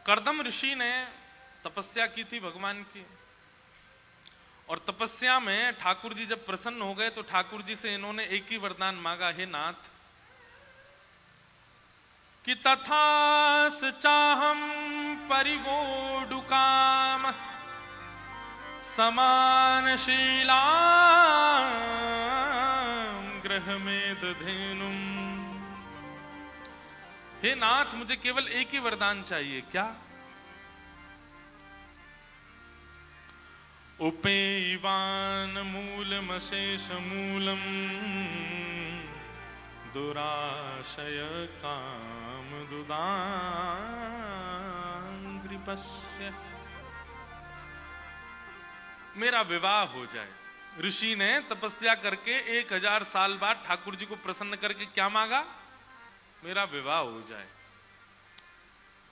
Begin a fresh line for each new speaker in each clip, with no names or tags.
कर्दम ऋषि ने तपस्या की थी भगवान की, और तपस्या में ठाकुर जी जब प्रसन्न हो गए तो ठाकुर जी से इन्होंने एक ही वरदान मांगा, हे नाथ कि तथास चाहम परिवोडुकाम समानशीला ग्रह में दधेनुम। हे नाथ, मुझे केवल एक ही वरदान चाहिए। क्या? उपेयवान मूलमशेष मूलम दुराशय काम दुदांग्रिपस्य। मेरा विवाह हो जाए। ऋषि ने तपस्या करके 1000 साल बाद ठाकुर जी को प्रसन्न करके क्या मांगा? मेरा विवाह हो जाए।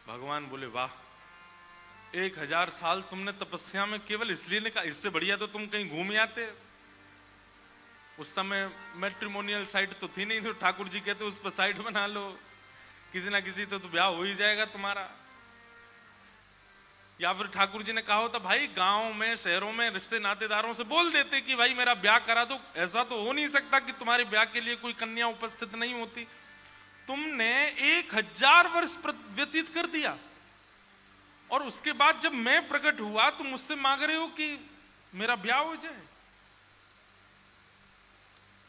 भगवान बोले, वाह, 1000 साल तुमने तपस्या में केवल इसलिए नहीं कहा, इससे बढ़िया तो तुम कहीं घूम आते। उस समय मैट्रिमोनियल साइट तो थी नहीं, तो ठाकुर जी कहते उस पर साइट बना लो, किसी ना किसी तो ब्याह हो ही जाएगा तुम्हारा। या फिर ठाकुर जी ने कहा होता, भाई गांव में शहरों में रिश्ते नातेदारों से बोल देते कि भाई मेरा ब्याह करा दो। ऐसा तो हो नहीं सकता कि तुम्हारे ब्याह के लिए कोई कन्या उपस्थित नहीं होती। तुमने 1000 वर्ष व्यतीत कर दिया, और उसके बाद जब मैं प्रकट हुआ तुम मुझसे मांग रहे हो कि मेरा ब्याह हो जाए।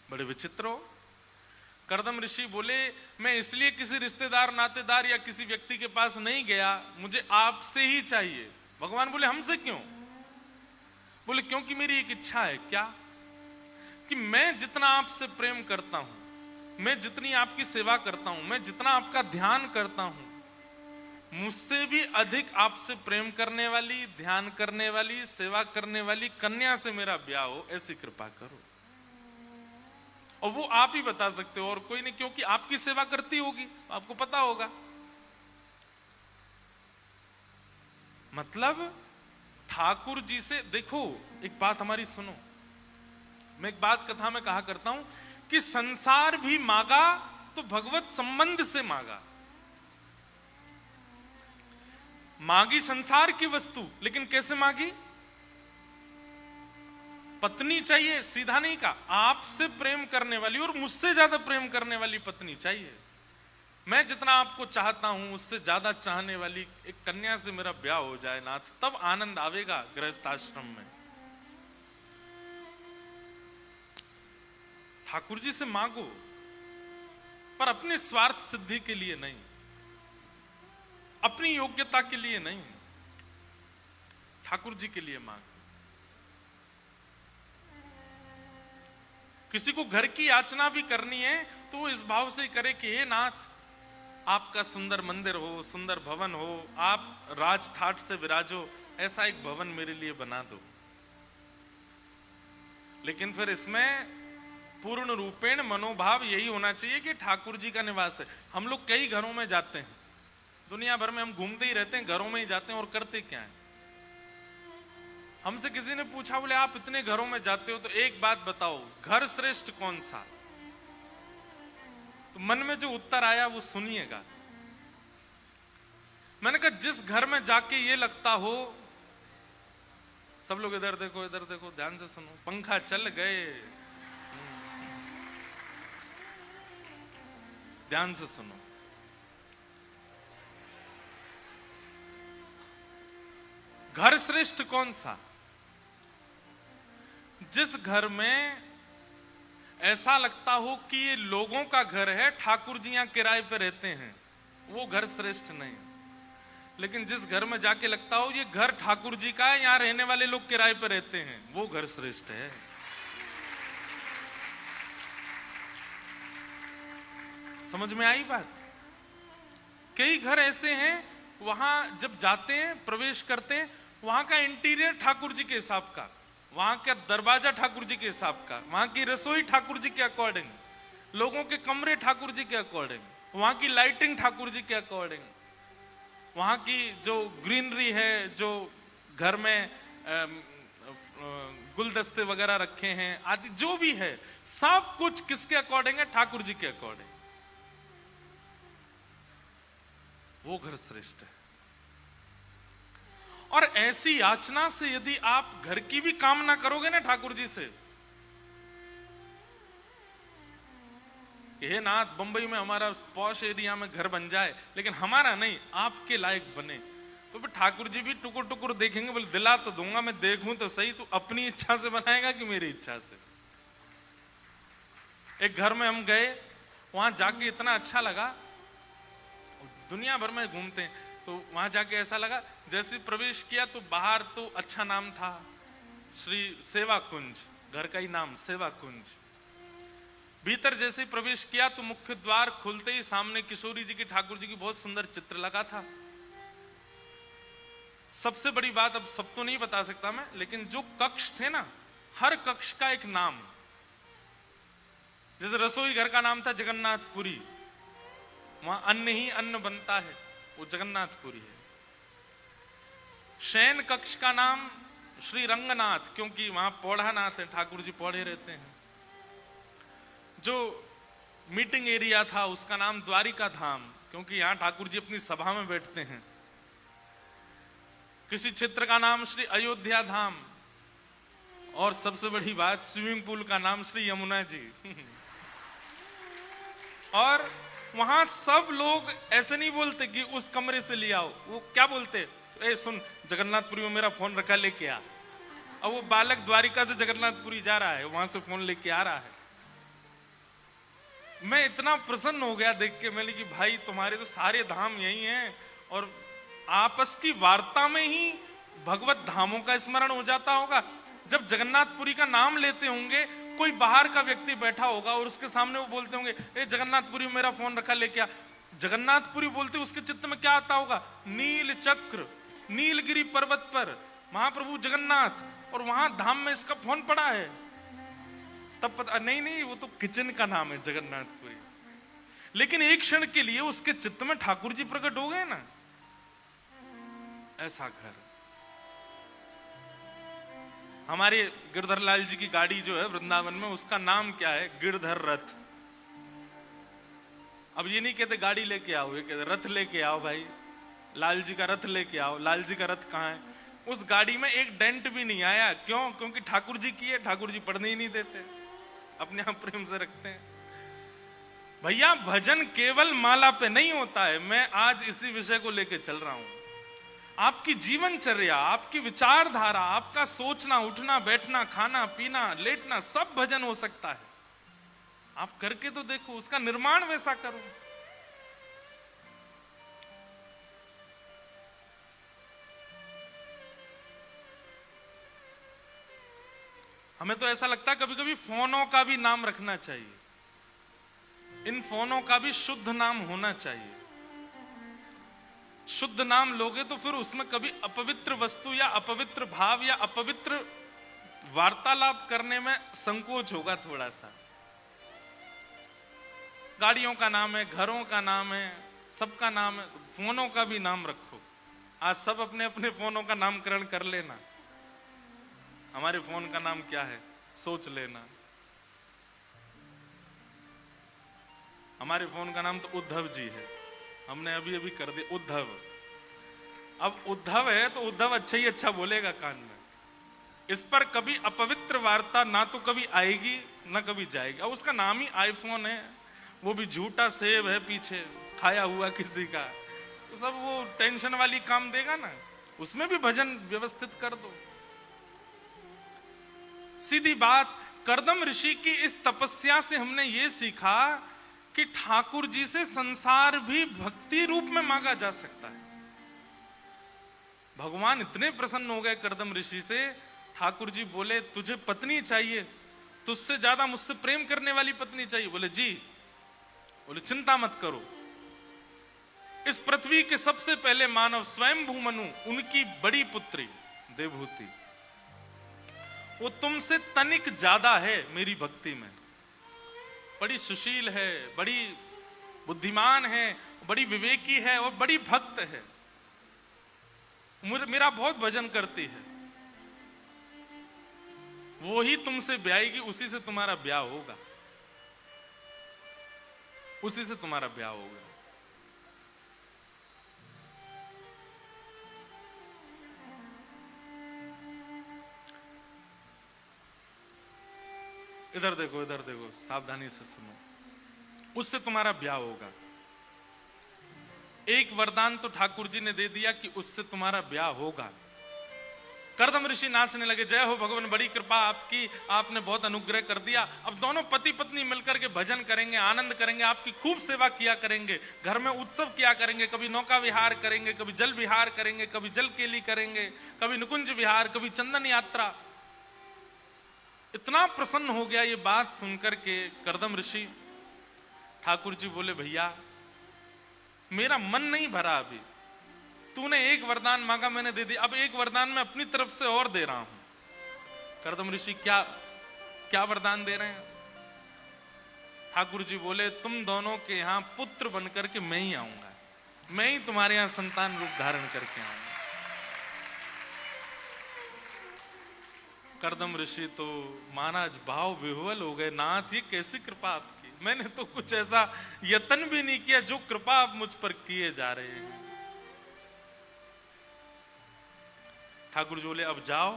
बड़े विचित्र हो। कर्दम ऋषि बोले, मैं इसलिए किसी रिश्तेदार नातेदार या किसी व्यक्ति के पास नहीं गया, मुझे आपसे ही चाहिए। भगवान बोले, हमसे क्यों? बोले, क्योंकि मेरी एक इच्छा है। क्या? कि मैं जितना आपसे प्रेम करता हूं, मैं जितनी आपकी सेवा करता हूं, मैं जितना आपका ध्यान करता हूं, मुझसे भी अधिक आपसे प्रेम करने वाली, ध्यान करने वाली, सेवा करने वाली कन्या से मेरा ब्याह हो, ऐसी कृपा करो। और वो आप ही बता सकते हो और कोई नहीं, क्योंकि आपकी सेवा करती होगी, आपको पता होगा। मतलब ठाकुर जी से देखो, एक बात हमारी सुनो। मैं एक बात कथा में कहा करता हूं कि संसार भी मांगा तो भगवत संबंध से मांगा। मांगी संसार की वस्तु, लेकिन कैसे मांगी? पत्नी चाहिए, सीधा नहीं कहा, आपसे प्रेम करने वाली और मुझसे ज्यादा प्रेम करने वाली पत्नी चाहिए। मैं जितना आपको चाहता हूं उससे ज्यादा चाहने वाली एक कन्या से मेरा ब्याह हो जाए नाथ, तब आनंद आवेगा गृहस्थाश्रम में। ठाकुर जी से मांगो, पर अपने स्वार्थ सिद्धि के लिए नहीं, अपनी योग्यता के लिए नहीं, ठाकुर जी के लिए मांगो। किसी को घर की याचना भी करनी है तो वो इस भाव से करे कि हे नाथ, आपका सुंदर मंदिर हो, सुंदर भवन हो, आप राज ठाट से विराजो, ऐसा एक भवन मेरे लिए बना दो। लेकिन फिर इसमें पूर्ण रूपेण मनोभाव यही होना चाहिए कि ठाकुर जी का निवास है। हम लोग कई घरों में जाते हैं, दुनिया भर में हम घूमते ही रहते हैं, घरों में ही जाते हैं और करते क्या है। हमसे किसी ने पूछा, बोले आप इतने घरों में जाते हो तो एक बात बताओ, घर श्रेष्ठ कौन सा? तो मन में जो उत्तर आया वो सुनिएगा। मैंने कहा, जिस घर में जाके ये लगता हो, सब लोग इधर देखो, इधर देखो, ध्यान से सुनो, पंखा चल गए, ध्यान से सुनो। घर श्रेष्ठ कौन सा? जिस घर में ऐसा लगता हो कि ये लोगों का घर है, ठाकुर जी यहां किराए पे रहते हैं, वो घर श्रेष्ठ नहीं। लेकिन जिस घर में जाके लगता हो ये घर ठाकुर जी का है, यहां रहने वाले लोग किराए पे रहते हैं, वो घर श्रेष्ठ है। समझ में आई बात? कई घर ऐसे हैं, वहां जब जाते हैं, प्रवेश करते हैं, वहां का इंटीरियर ठाकुर जी के हिसाब का, वहां का दरवाजा ठाकुर जी के हिसाब का, वहां की रसोई ठाकुर जी के अकॉर्डिंग, लोगों के कमरे ठाकुर जी के अकॉर्डिंग, वहां की लाइटिंग ठाकुर जी के अकॉर्डिंग, वहां की जो ग्रीनरी है, जो घर में गुलदस्ते वगैरह रखे हैं आदि जो भी है, सब कुछ किसके अकॉर्डिंग है? ठाकुर जी के अकॉर्डिंग। वो घर श्रेष्ठ है। और ऐसी याचना से यदि आप घर की भी कामना करोगे ना ठाकुर जी से कि हे नाथ बंबई में हमारा पॉश एरिया में घर बन जाए, लेकिन हमारा नहीं, आपके लायक बने, तो फिर ठाकुर जी भी टुकुर टुकुर देखेंगे, बोले दिला तो दूंगा, मैं देखूं तो सही, तू अपनी इच्छा से बनाएगा कि मेरी इच्छा से। एक घर में हम गए, वहां जाके इतना अच्छा लगा, दुनिया भर में घूमते हैं तो वहां जाके ऐसा लगा, जैसे प्रवेश किया तो बाहर तो अच्छा नाम था, श्री सेवा कुंज, घर का ही नाम सेवा कुंज। भीतर जैसे प्रवेश किया तो मुख्य द्वार खुलते ही सामने किशोरी जी की, ठाकुर जी की बहुत सुंदर चित्र लगा था। सबसे बड़ी बात, अब सब तो नहीं बता सकता मैं, लेकिन जो कक्ष थे ना, हर कक्ष का एक नाम, जैसे रसोई घर का नाम था जगन्नाथपुरी, वहां अन्न ही अन्न बनता है, वो जगन्नाथपुरी है। शयन कक्ष का नाम श्री रंगनाथ, क्योंकि वहां पौढ़ानाथ है, ठाकुर जी पौढ़े रहते हैं। जो मीटिंग एरिया था उसका नाम द्वारिका धाम, क्योंकि यहां ठाकुर जी अपनी सभा में बैठते हैं। किसी क्षेत्र का नाम श्री अयोध्या धाम, और सबसे बड़ी बात, स्विमिंग पूल का नाम श्री यमुना जी। और वहां सब लोग ऐसे नहीं बोलते कि उस कमरे से ले आओ, वो क्या बोलते, ए सुन जगन्नाथपुरी में मेरा फोन रखा, लेके आ। अब वो बालक द्वारिका से जगन्नाथपुरी जा रहा है, वहां से फोन लेके आ रहा है। मैं इतना प्रसन्न हो गया देख के, मैंने कि भाई तुम्हारे तो सारे धाम यही हैं, और आपस की वार्ता में ही भगवत धामों का स्मरण हो जाता होगा। जब जगन्नाथपुरी का नाम लेते होंगे, कोई बाहर का व्यक्ति बैठा होगा और उसके सामने वो बोलते होंगे, ए जगन्नाथपुरी में मेरा फोन रखा, लेके आ। जगन्नाथपुरी बोलते उसके चित्त में क्या आता होगा, नील चक्र, नीलगिरी पर्वत पर महाप्रभु जगन्नाथ, और वहां धाम में इसका फोन पड़ा है। तब पता नहीं वो तो किचन का नाम है जगन्नाथपुरी, लेकिन एक क्षण के लिए उसके चित्त में ठाकुर जी प्रकट हो गए ना, ऐसा घर। हमारे गिरधर लाल जी की गाड़ी जो है वृंदावन में, उसका नाम क्या है, गिरधर रथ। अब ये नहीं कहते गाड़ी लेके आओ, ये कहते रथ लेके आओ भाई, लाल जी का रथ लेके आओ। लाल जी का रथ कहाँ है? उस गाड़ी में एक डेंट भी नहीं आया। क्यों? क्योंकि ठाकुर जी की है, ठाकुर जी पढ़ने ही नहीं देते, अपने आप प्रेम से रखते हैं। भैया भजन केवल माला पे नहीं होता है। मैं आज इसी विषय को लेके चल रहा हूं। आपकी जीवनचर्या, आपकी विचारधारा, आपका सोचना, उठना, बैठना, खाना, पीना, लेटना, सब भजन हो सकता है। आप करके तो देखो, उसका निर्माण वैसा करो। हमें तो ऐसा लगता है कभी कभी फोनों का भी नाम रखना चाहिए, इन फोनों का भी शुद्ध नाम होना चाहिए। शुद्ध नाम लोगे तो फिर उसमें कभी अपवित्र वस्तु या अपवित्र भाव या अपवित्र वार्तालाप करने में संकोच होगा थोड़ा सा। गाड़ियों का नाम है, घरों का नाम है, सबका नाम है, फोनों का भी नाम रखो। आज सब अपने अपने फोनों का नामकरण कर लेना। हमारे फोन का नाम क्या है सोच लेना। हमारे फोन का नाम तो उद्धव जी है, हमने अभी अभी कर दिया उद्धव। अब उद्धव है तो उद्धव अच्छा ही अच्छा बोलेगा कान में। इस पर कभी अपवित्र वार्ता ना तो कभी आएगी ना कभी जाएगी। अब उसका नाम ही आईफोन है, वो भी झूठा सेब है पीछे खाया हुआ किसी का, तो सब वो टेंशन वाली काम देगा ना। उसमें भी भजन व्यवस्थित कर दो। सीधी बात, करदम ऋषि की इस तपस्या से हमने ये सीखा कि ठाकुर जी से संसार भी भक्ति रूप में मांगा जा सकता है। भगवान इतने प्रसन्न हो गए करदम ऋषि से, ठाकुर जी बोले तुझे पत्नी चाहिए, तुझसे ज्यादा मुझसे प्रेम करने वाली पत्नी चाहिए। बोले जी। बोले चिंता मत करो, इस पृथ्वी के सबसे पहले मानव स्वयंभू मनु, उनकी बड़ी पुत्री देवहूति, वो तुमसे तनिक ज्यादा है मेरी भक्ति में। बड़ी सुशील है, बड़ी बुद्धिमान है, बड़ी विवेकी है और बड़ी भक्त है। मेरा बहुत भजन करती है। वो ही तुमसे ब्याहेगी, उसी से तुम्हारा ब्याह होगा, उसी से तुम्हारा ब्याह होगा। इधर देखो, सावधानी से सुनो, उससे तुम्हारा ब्याह होगा। एक वरदान तो ठाकुर जी ने दे दिया कि उससे तुम्हारा ब्याह होगा। कर्दम ऋषि नाचने लगे, जय हो भगवान, बड़ी कृपा आपकी, आपने बहुत अनुग्रह कर दिया। अब दोनों पति पत्नी मिलकर के भजन करेंगे, आनंद करेंगे, आपकी खूब सेवा किया करेंगे, घर में उत्सव किया करेंगे, कभी नौका विहार करेंगे, कभी जल विहार करेंगे, कभी जल केली करेंगे, कभी निकुंज विहार, कभी चंदन यात्रा। इतना प्रसन्न हो गया ये बात सुनकर के कर्दम ऋषि। ठाकुर जी बोले, भैया मेरा मन नहीं भरा, अभी तूने एक वरदान मांगा, मैंने दे दिया, अब एक वरदान मैं अपनी तरफ से और दे रहा हूं। कर्दम ऋषि क्या क्या वरदान दे रहे हैं? ठाकुर जी बोले, तुम दोनों के यहां पुत्र बनकर के मैं ही आऊंगा, मैं ही तुम्हारे यहां संतान रूप धारण करके आऊंगा। कर्दम ऋषि तो महाराज भाव विह्वल हो गए, नाथ ये कैसी कृपा आपकी, मैंने तो कुछ ऐसा यत्न भी नहीं किया जो कृपा आप मुझ पर किए जा रहे हैं। ठाकुर जी बोले, अब जाओ,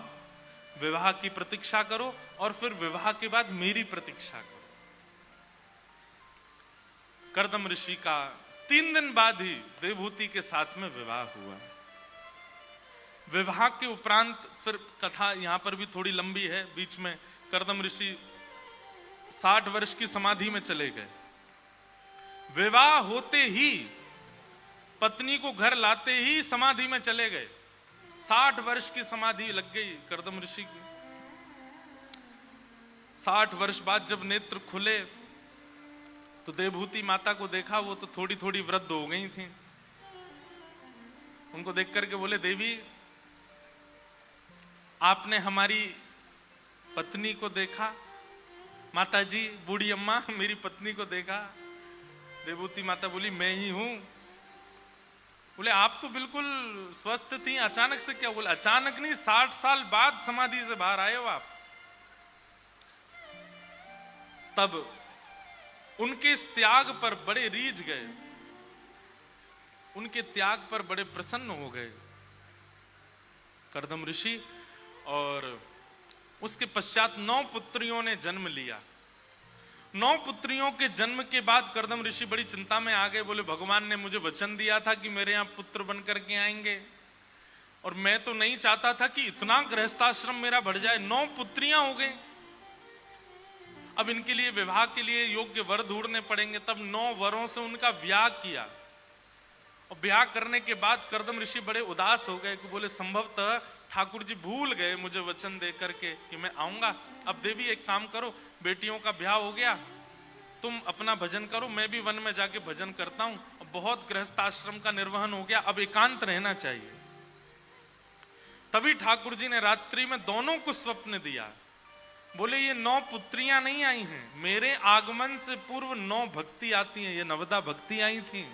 विवाह की प्रतीक्षा करो और फिर विवाह के बाद मेरी प्रतीक्षा करो। कर्दम ऋषि का 3 दिन बाद ही देवहूति के साथ में विवाह हुआ। विवाह के उपरांत फिर कथा यहां पर भी थोड़ी लंबी है, बीच में कर्दम ऋषि 60 वर्ष की समाधि में चले गए। विवाह होते ही, पत्नी को घर लाते ही समाधि में चले गए। 60 वर्ष की समाधि लग गई कर्दम ऋषि की। 60 वर्ष बाद जब नेत्र खुले तो देवहूति माता को देखा, वो तो थोड़ी थोड़ी वृद्ध हो गई थी। उनको देख करके बोले, देवी आपने हमारी पत्नी को देखा? माता जी, बूढ़ी अम्मा, मेरी पत्नी को देखा? देवहूति माता बोली, मैं ही हूं। बोले, आप तो बिल्कुल स्वस्थ थी, अचानक से क्या? बोले, अचानक नहीं, 60 साल बाद समाधि से बाहर आए हो आप। तब उनके इस त्याग पर बड़े रीझ गए, उनके त्याग पर बड़े प्रसन्न हो गए कर्दम ऋषि। और उसके पश्चात 9 पुत्रियों ने जन्म लिया। 9 पुत्रियों के जन्म के बाद कर्दम ऋषि बड़ी चिंता में आ गए। बोले, भगवान ने मुझे वचन दिया था कि मेरे यहां पुत्र बनकर के आएंगे, और मैं तो नहीं चाहता था कि इतना गृहस्थाश्रम मेरा बढ़ जाए। 9 पुत्रियां हो गई, अब इनके लिए विवाह के लिए योग्य वर ढूंढने पड़ेंगे। तब 9 वरों से उनका ब्याह किया, और ब्याह करने के बाद कर्दम ऋषि बड़े उदास हो गए कि बोले, संभवतः ठाकुर जी भूल गए मुझे वचन दे करके कि मैं आऊंगा। अब देवी एक काम करो, बेटियों का ब्याह हो गया, तुम अपना भजन करो, मैं भी वन में जाके भजन करता हूं। बहुत गृहस्थ आश्रम का निर्वहन हो गया, अब एकांत रहना चाहिए। तभी ठाकुर जी ने रात्रि में दोनों को स्वप्न दिया। बोले, ये 9 पुत्रियां नहीं आई हैं, मेरे आगमन से पूर्व 9 भक्ति आती हैं, ये नवदा भक्ति आई थी,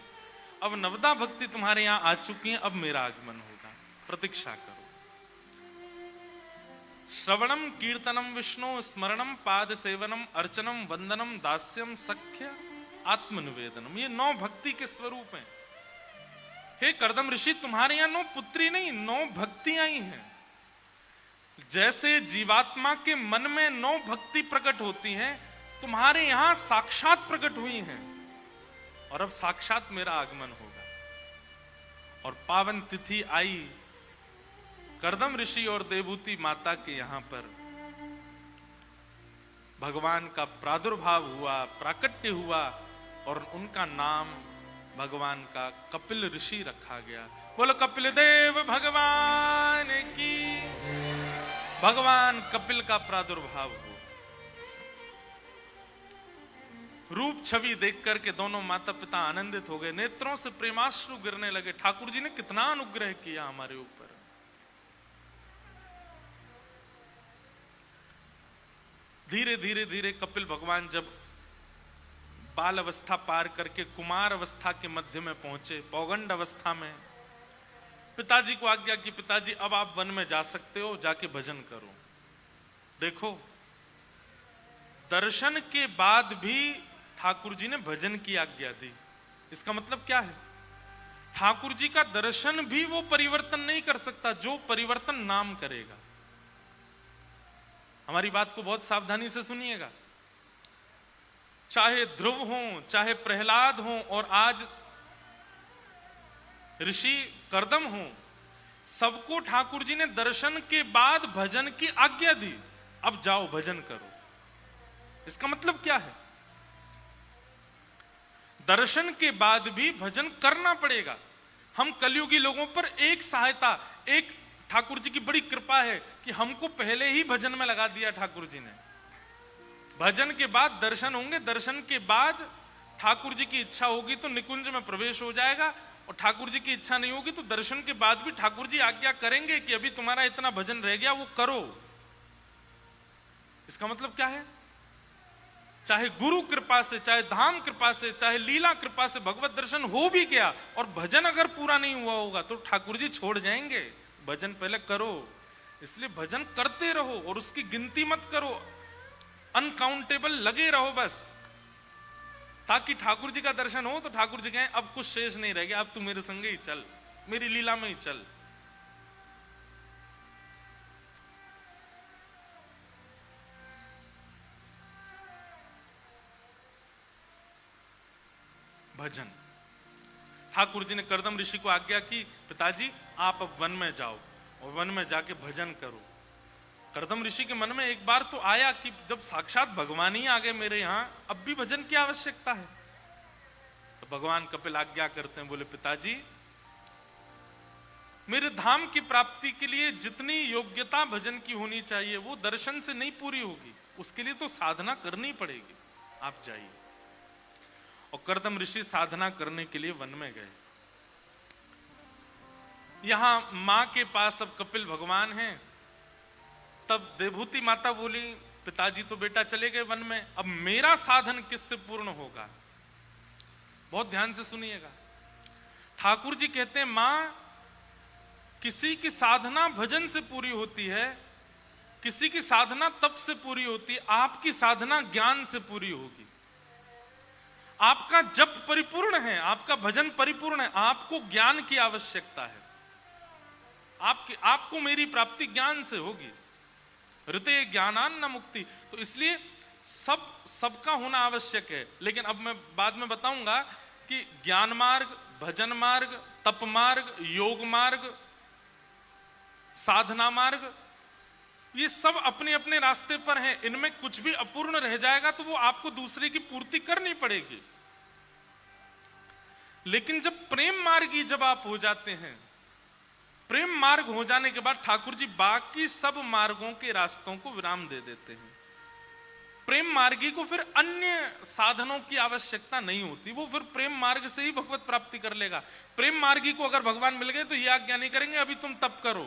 अब नवदा भक्ति तुम्हारे यहां आ चुकी हैं, अब मेरा आगमन होगा, प्रतीक्षा करो। श्रवणम कीर्तनम विष्णु स्मरणम पाद सेवनम अर्चनम वंदनम दास्यम सख्य आत्मनिवेदनम, ये 9 भक्ति के स्वरूप हैं। हे कर्दम ऋषि, तुम्हारे यहां 9 पुत्री नहीं, 9 भक्ति आई हैं। जैसे जीवात्मा के मन में 9 भक्ति प्रकट होती हैं, तुम्हारे यहां साक्षात प्रकट हुई हैं, और अब साक्षात मेरा आगमन होगा। और पावन तिथि आई, कर्दम ऋषि और देवहूति माता के यहां पर भगवान का प्रादुर्भाव हुआ, प्राकट्य हुआ, और उनका नाम भगवान का कपिल ऋषि रखा गया। बोलो कपिल देव भगवान की। भगवान कपिल का प्रादुर्भाव हुआ। रूप छवि देख करके दोनों माता पिता आनंदित हो गए, नेत्रों से प्रेमाश्रु गिरने लगे। ठाकुर जी ने कितना अनुग्रह किया हमारे ऊपर। धीरे धीरे धीरे कपिल भगवान जब बाल अवस्था पार करके कुमार अवस्था के मध्य में पहुंचे, पौगंड अवस्था में, पिताजी को आज्ञा की, पिताजी अब आप वन में जा सकते हो, जाके भजन करो। देखो, दर्शन के बाद भी ठाकुर जी ने भजन की आज्ञा दी। इसका मतलब क्या है? ठाकुर जी का दर्शन भी वो परिवर्तन नहीं कर सकता जो परिवर्तन नाम करेगा। हमारी बात को बहुत सावधानी से सुनिएगा। चाहे ध्रुव हो, चाहे प्रहलाद हो, और आज ऋषि कर्दम हो, सबको ठाकुर जी ने दर्शन के बाद भजन की आज्ञा दी। अब जाओ भजन करो। इसका मतलब क्या है? दर्शन के बाद भी भजन करना पड़ेगा। हम कलयुगी लोगों पर एक सहायता, एक ठाकुर जी की बड़ी कृपा है कि हमको पहले ही भजन में लगा दिया ठाकुर जी ने। भजन के बाद दर्शन होंगे, दर्शन के बाद ठाकुर जी की इच्छा होगी तो निकुंज में प्रवेश हो जाएगा, और ठाकुर जी की इच्छा नहीं होगी तो दर्शन के बाद भी ठाकुर जी आज्ञा करेंगे कि अभी तुम्हारा इतना भजन रह गया, वो करो। इसका मतलब क्या है? चाहे गुरु कृपा से, चाहे धाम कृपा से, चाहे लीला कृपा से भगवत दर्शन हो भी गया और भजन अगर पूरा नहीं हुआ होगा तो ठाकुर जी छोड़ जाएंगे। भजन पहले करो। इसलिए भजन करते रहो और उसकी गिनती मत करो, अनकाउंटेबल लगे रहो बस, ताकि ठाकुर जी का दर्शन हो तो ठाकुर जी कहें अब कुछ शेष नहीं रह गया, अब तू मेरे संगे ही चल, मेरी लीला में ही चल। भजन। ठाकुर जी ने कर्दम ऋषि को आज्ञा की, पिताजी आप अब वन में जाओ और वन में जाके भजन करो। कर्दम ऋषि के मन में एक बार तो आया कि जब साक्षात भगवान ही आ गए मेरे यहां, अब भी भजन की आवश्यकता है। तो भगवान कपिल आज्ञा करते हैं, बोले पिताजी मेरे धाम की प्राप्ति के लिए जितनी योग्यता भजन की होनी चाहिए वो दर्शन से नहीं पूरी होगी, उसके लिए तो साधना करनी पड़ेगी, आप जाइए। और कर्दम ऋषि साधना करने के लिए वन में गए। यहां मां के पास अब कपिल भगवान हैं। तब देवहूति माता बोली, पिताजी तो बेटा चले गए वन में, अब मेरा साधन किससे पूर्ण होगा? बहुत ध्यान से सुनिएगा। ठाकुर जी कहते हैं, मां किसी की साधना भजन से पूरी होती है, किसी की साधना तप से पूरी होती है, आपकी साधना ज्ञान से पूरी होगी। आपका जप परिपूर्ण है, आपका भजन परिपूर्ण है, आपको ज्ञान की आवश्यकता है। आपको मेरी प्राप्ति ज्ञान से होगी। ऋते ज्ञानान न मुक्ति। तो इसलिए सबका होना आवश्यक है। लेकिन अब मैं बाद में बताऊंगा कि ज्ञान मार्ग, भजन मार्ग, तप मार्ग, योग मार्ग, साधना मार्ग, ये सब अपने अपने रास्ते पर हैं। इनमें कुछ भी अपूर्ण रह जाएगा तो वो आपको दूसरे की पूर्ति करनी पड़ेगी। लेकिन जब प्रेम मार्गी जब आप हो जाते हैं, प्रेम मार्ग हो जाने के बाद ठाकुर जी बाकी सब मार्गों के रास्तों को विराम दे देते हैं। प्रेम मार्गी को फिर अन्य साधनों की आवश्यकता नहीं होती, वो फिर प्रेम मार्ग से ही भगवत प्राप्ति कर लेगा। प्रेम मार्गी को अगर भगवान मिल गए तो ये आज्ञा नहीं करेंगे अभी तुम तप करो।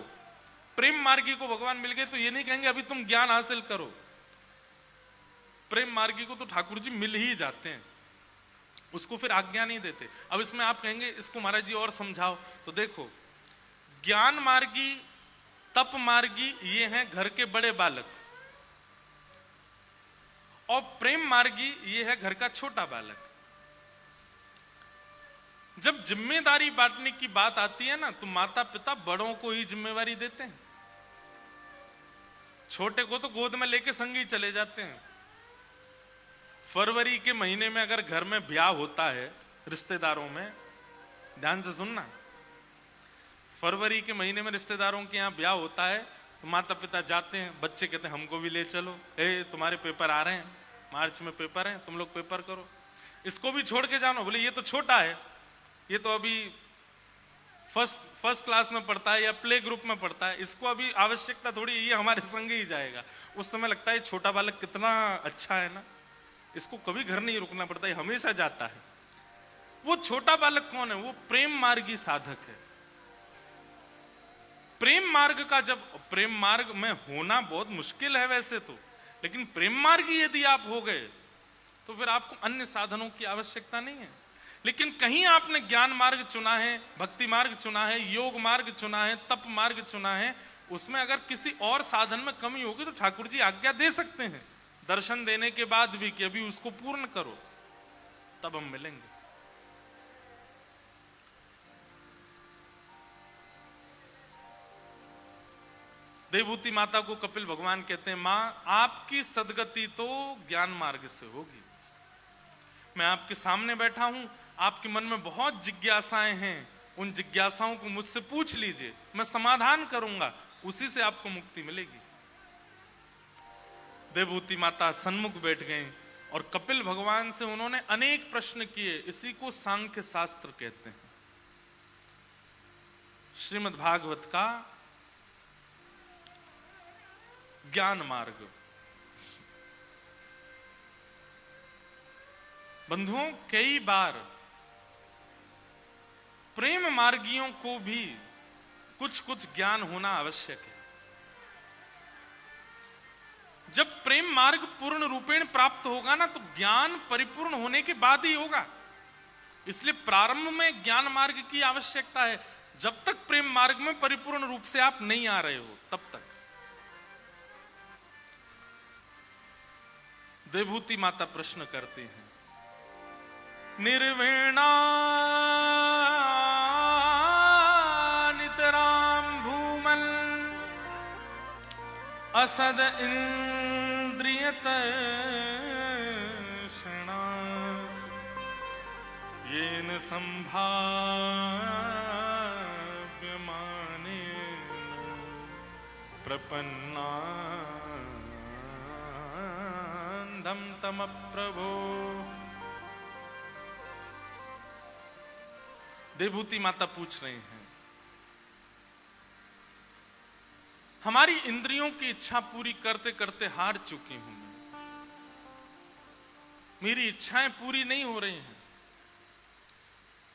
प्रेम मार्गी को भगवान मिल गए तो ये नहीं कहेंगे अभी तुम ज्ञान हासिल करो। प्रेम मार्गी को तो ठाकुर जी मिल ही जाते हैं, उसको फिर आज्ञा नहीं देते। अब इसमें आप कहेंगे इसको महाराज जी और समझाओ। तो देखो, ज्ञान मार्गी, तप मार्गी ये हैं घर के बड़े बालक, और प्रेम मार्गी ये है घर का छोटा बालक। जब जिम्मेदारी बांटने की बात आती है ना, तो माता पिता बड़ों को ही जिम्मेवारी देते हैं, छोटे को तो गोद में लेके संग ही चले जाते हैं। फरवरी के महीने में अगर घर में ब्याह होता है रिश्तेदारों में, ध्यान से सुनना, फरवरी के महीने में रिश्तेदारों के यहाँ ब्याह होता है तो माता पिता जाते हैं, बच्चे कहते हैं हमको भी ले चलो, तुम्हारे पेपर आ रहे हैं, मार्च में पेपर हैं, तुम लोग पेपर करो, इसको भी छोड़ के जानो। बोले ये तो छोटा है, ये तो अभी फर्स्ट क्लास में पढ़ता है या प्ले ग्रुप में पढ़ता है, इसको अभी आवश्यकता थोड़ी, ये हमारे संग ही जाएगा। उस समय लगता है छोटा बालक कितना अच्छा है ना, इसको कभी घर नहीं रुकना पड़ता, ये हमेशा जाता है। वो छोटा बालक कौन है? वो प्रेम मार्गी साधक है। प्रेम मार्ग का, जब प्रेम मार्ग में होना बहुत मुश्किल है वैसे तो, लेकिन प्रेम मार्गी यदि आप हो गए तो फिर आपको अन्य साधनों की आवश्यकता नहीं है। लेकिन कहीं आपने ज्ञान मार्ग चुना है, भक्ति मार्ग चुना है, योग मार्ग चुना है, तप मार्ग चुना है, उसमें अगर किसी और साधन में कमी होगी तो ठाकुर जी आज्ञा दे सकते हैं दर्शन देने के बाद भी कि अभी उसको पूर्ण करो, तब हम मिलेंगे। देवहूति माता को कपिल भगवान कहते हैं, मां आपकी सदगति तो ज्ञान मार्ग से होगी, मैं आपके सामने बैठा हूं, आपके मन में बहुत जिज्ञासाएं हैं, उन जिज्ञासाओं को मुझसे पूछ लीजिए, मैं समाधान करूंगा, उसी से आपको मुक्ति मिलेगी। देवहूति माता सन्मुख बैठ गई और कपिल भगवान से उन्होंने अनेक प्रश्न किए। इसी को सांख्य शास्त्र कहते हैं। श्रीमद् भागवत का ज्ञान मार्ग। बंधुओं, कई बार प्रेम मार्गियों को भी कुछ कुछ ज्ञान होना आवश्यक है। जब प्रेम मार्ग पूर्ण रूपेण प्राप्त होगा ना, तो ज्ञान परिपूर्ण होने के बाद ही होगा। इसलिए प्रारंभ में ज्ञान मार्ग की आवश्यकता है। जब तक प्रेम मार्ग में परिपूर्ण रूप से आप नहीं आ रहे हो, तब तक। देवहूति माता प्रश्न करती हैं, निर्वेणा नितराम भूमल असद इंद्रियत क्षणा येन संभाव्यमाने प्रपन्नांधं तम प्रभो। देवहूति माता पूछ रही हैं, हमारी इंद्रियों की इच्छा पूरी करते करते हार चुकी हूं मैं। मेरी इच्छाएं पूरी नहीं हो रही हैं।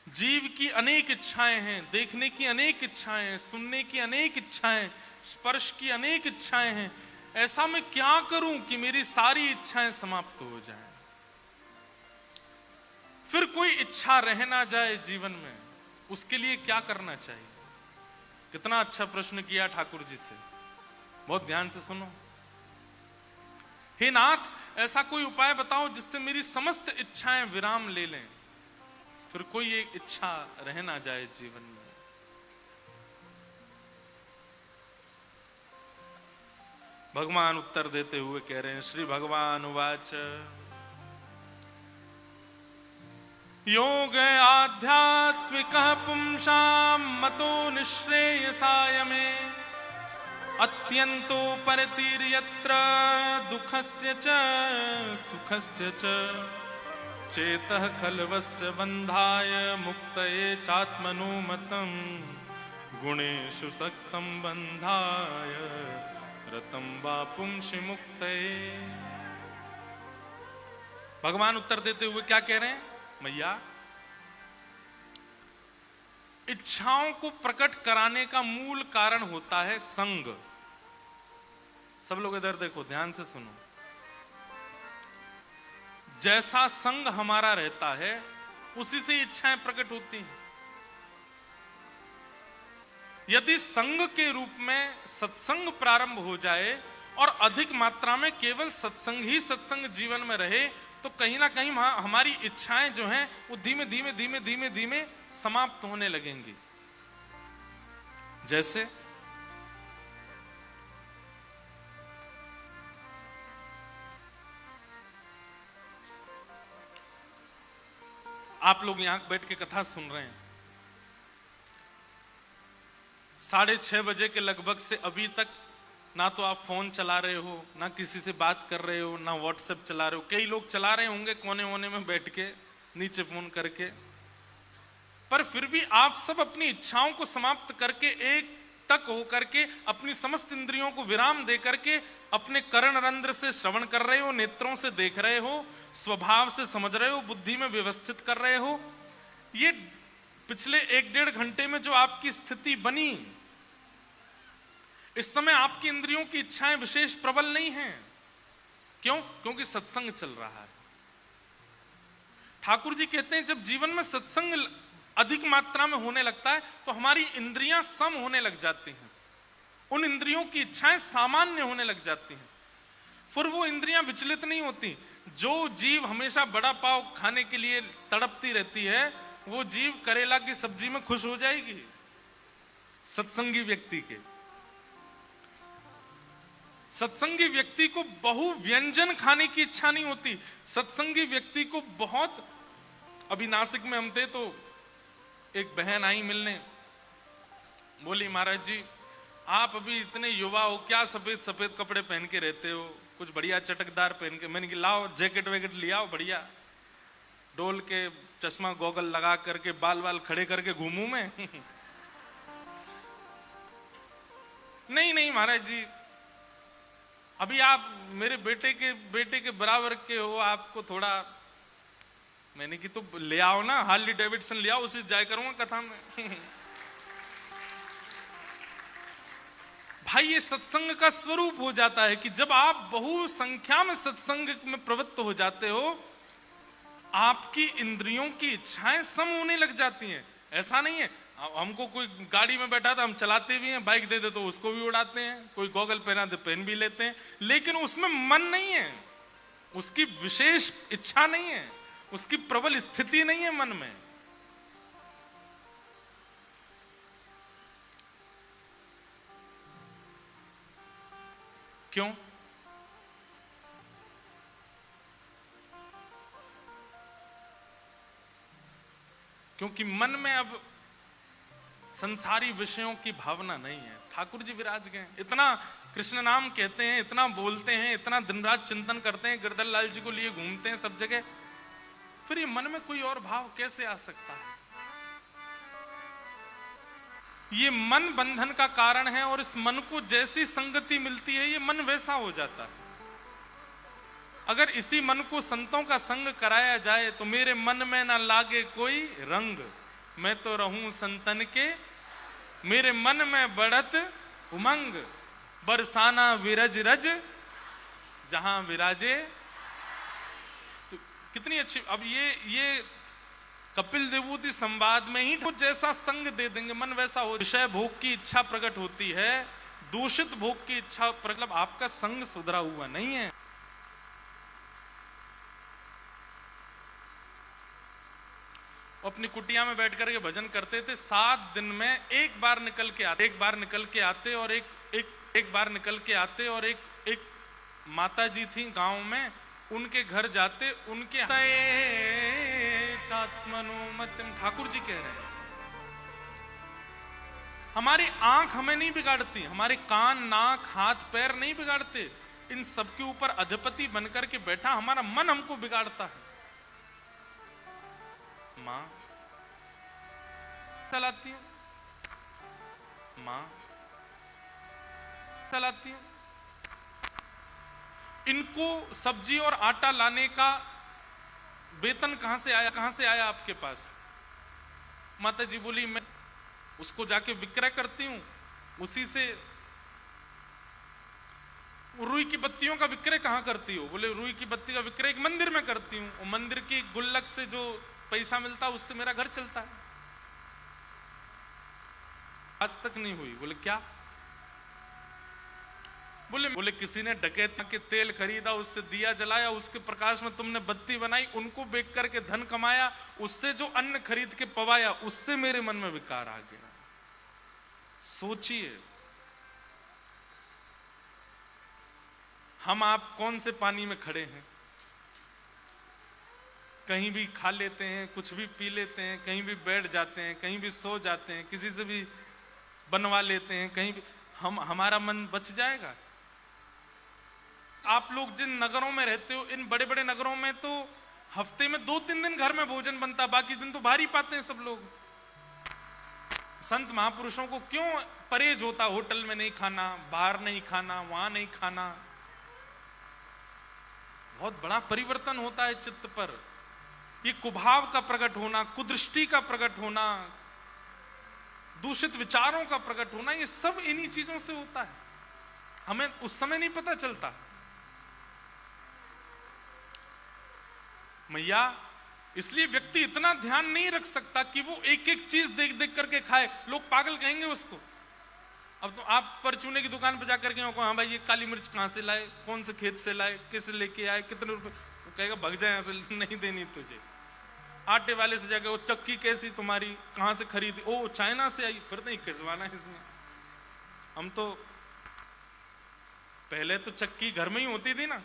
जीव की अनेक इच्छाएं हैं, देखने की अनेक इच्छाएं हैं, सुनने की अनेक इच्छाएं, स्पर्श की अनेक इच्छाएं हैं। ऐसा मैं क्या करूं कि मेरी सारी इच्छाएं समाप्त हो जाएं, फिर कोई इच्छा रह ना जाए जीवन में। उसके लिए क्या करना चाहिए? कितना अच्छा प्रश्न किया ठाकुर जी से। बहुत ध्यान से सुनो। हे नाथ, ऐसा कोई उपाय बताओ जिससे मेरी समस्त इच्छाएं विराम ले लें, फिर कोई एक इच्छा रह ना जाए जीवन में। भगवान उत्तर देते हुए कह रहे हैं, श्री भगवान उवाच योग आध्यात्मिक पुंसां मतो निःश्रेयसाय मे अत्यंतो परतिर्यत्र दुःखस्य च सुखस्य च चेतः खल्वस्य बन्धाय मुक्तये चात्मनो मतम् गुणेषु सक्तं बन्धाय रतं वा पुंसि मुक्तये। भगवान उत्तर देते हुए क्या कह रहे हैं? मैया, इच्छाओं को प्रकट कराने का मूल कारण होता है संग। सब लोग इधर देखो, ध्यान से सुनो। जैसा संग हमारा रहता है, उसी से इच्छाएं प्रकट होती हैं। यदि संग के रूप में सत्संग प्रारंभ हो जाए और अधिक मात्रा में केवल सत्संग ही सत्संग जीवन में रहे, तो कहीं ना कहीं हमारी इच्छाएं जो हैं वो धीमे धीमे धीमे धीमे धीमे समाप्त होने लगेंगी। जैसे आप लोग यहां बैठ के कथा सुन रहे हैं, 6:30 बजे के लगभग से अभी तक ना तो आप फोन चला रहे हो, ना किसी से बात कर रहे हो, ना व्हाट्सएप चला रहे हो। कई लोग चला रहे होंगे कोने कोने में बैठ के, नीचे फोन करके, पर फिर भी आप सब अपनी इच्छाओं को समाप्त करके एक तक होकर के अपनी समस्त इंद्रियों को विराम दे करके अपने कर्ण रंध्र से श्रवण कर रहे हो, नेत्रों से देख रहे हो, स्वभाव से समझ रहे हो, बुद्धि में व्यवस्थित कर रहे हो। ये पिछले 1-1.5 घंटे में जो आपकी स्थिति बनी, इस समय आपकी इंद्रियों की इच्छाएं विशेष प्रबल नहीं हैं। क्यों? क्योंकि सत्संग चल रहा है। ठाकुर जी कहते हैं, जब जीवन में सत्संग अधिक मात्रा में होने लगता है तो हमारी इंद्रियां सम होने लग जाती हैं, उन इंद्रियों की इच्छाएं सामान्य होने लग जाती हैं, फिर वो इंद्रियां विचलित नहीं होती। जो जीव हमेशा बड़ा पाव खाने के लिए तड़पती रहती है, वो जीव करेला की सब्जी में खुश हो जाएगी सत्संगी व्यक्ति के। सत्संगी व्यक्ति को बहु व्यंजन खाने की इच्छा नहीं होती। सत्संगी व्यक्ति को बहुत, अभी नासिक में हम थे तो एक बहन आई मिलने, बोली महाराज जी आप अभी इतने युवा हो, क्या सफेद सफेद कपड़े पहन के रहते हो, कुछ बढ़िया चटकदार पहन के। मैंने कहा लाओ जैकेट वैकेट लिया आओ, बढ़िया डोल के चश्मा गॉगल लगा करके बाल बाल खड़े करके घूमू मैं? नहीं नहीं महाराज जी, अभी आप मेरे बेटे के बराबर के हो, आपको थोड़ा। मैंने कि तो ले आओ ना, हार्ली डेविडसन ले आओ, उसी जाया करूंगा कथा में। भाई ये सत्संग का स्वरूप हो जाता है कि जब आप बहु संख्या में सत्संग में प्रवृत्त हो जाते हो, आपकी इंद्रियों की इच्छाएं सम होने लग जाती हैं। ऐसा नहीं है हमको कोई गाड़ी में बैठा था, हम चलाते भी हैं, बाइक दे दे तो उसको भी उड़ाते हैं, कोई गॉगल पहना दे पहन भी लेते हैं, लेकिन उसमें मन नहीं है, उसकी विशेष इच्छा नहीं है, उसकी प्रबल स्थिति नहीं है मन में। क्यों? क्योंकि मन में अब संसारी विषयों की भावना नहीं है। ठाकुर जी विराज गए, इतना कृष्ण नाम कहते हैं, इतना बोलते हैं, इतना दिन रात चिंतन करते हैं, गिरधर लाल जी को लिए घूमते हैं सब जगह, फिर ये मन में कोई और भाव कैसे आ सकता है? ये मन बंधन का कारण है, और इस मन को जैसी संगति मिलती है ये मन वैसा हो जाता है। अगर इसी मन को संतों का संग कराया जाए तो मेरे मन में ना लागे कोई रंग, मैं तो रहूं संतन के, मेरे मन में बढ़त उमंग, बरसाना विरज रज जहां विराजे। तो कितनी अच्छी, अब ये कपिल देवूति संवाद में ही तो जैसा संग दे देंगे मन वैसा हो। विषय भोग की इच्छा प्रकट होती है, दूषित भोग की इच्छा मतलब आपका संग सुधरा हुआ नहीं है। अपनी कुटिया में बैठ करके भजन करते थे, 7 दिन में एक बार निकल के आते, और एक बार निकल के आते, और एक माता जी थी गांव में, उनके घर जाते, उनके चात्मनुमतिम, ठाकुर जी कह रहे हैं हमारी आंख हमें नहीं बिगाड़ती, हमारे कान नाक हाथ पैर नहीं बिगाड़ते, इन सबके ऊपर अधिपति बनकर के बैठा हमारा मन हमको बिगाड़ता है। मां चलाती हूं, मां चलाती हूं। इनको सब्जी और आटा लाने का वेतन कहां से आया आपके पास? माता जी बोली मैं उसको जाके विक्रय करती हूं, उसी से। रुई की बत्तियों का विक्रय कहां करती हो? बोले रुई की बत्ती का विक्रय एक मंदिर में करती हूं, और मंदिर की गुल्लक से जो पैसा मिलता है उससे मेरा घर चलता है। आज तक नहीं हुई। बोले क्या? बोले किसी ने डकैती के तेल खरीदा, उससे दिया जलाया, उसके प्रकाश में तुमने बत्ती बनाई, उनको बेच करके धन कमाया, उससे जो अन्न खरीद के पवाया, उससे मेरे मन में विकार आ गया। सोचिए हम आप कौन से पानी में खड़े हैं? कहीं भी खा लेते हैं, कुछ भी पी लेते हैं, कहीं भी बैठ जाते हैं, कहीं भी सो जाते हैं, किसी से भी बनवा लेते हैं, कहीं भी हमारा मन बच जाएगा? आप लोग जिन नगरों में रहते हो, इन बड़े बड़े नगरों में तो हफ्ते में 2-3 दिन घर में भोजन बनता, बाकी दिन तो बाहर ही पाते हैं सब लोग। संत महापुरुषों को क्यों परहेज होता? होटल में नहीं खाना, बाहर नहीं खाना, वहां नहीं खाना। बहुत बड़ा परिवर्तन होता है चित्त पर। ये कुभाव का प्रकट होना, कुदृष्टि का प्रकट होना, दूषित विचारों का प्रकट होना, ये सब इन्हीं चीजों से होता है, हमें उस समय नहीं पता चलता। मैया इसलिए व्यक्ति इतना ध्यान नहीं रख सकता कि वो एक एक चीज देख देख करके खाए। लोग पागल कहेंगे उसको। अब तो आप परचूने की दुकान पर जाकर के हाँ भाई ये काली मिर्च कहां से लाए, कौन से खेत से लाए, किसे लेके आए, कितने रुपए? वो कहेगा भग जाए यहां से, नहीं देनी तुझे। आटे वाले से जाकर वो चक्की कैसी तुम्हारी, कहां से खरीदी? ओ चाइना से आई। फिर नहीं खिंचवाना इसमें। हम तो पहले तो चक्की घर में ही होती थी ना,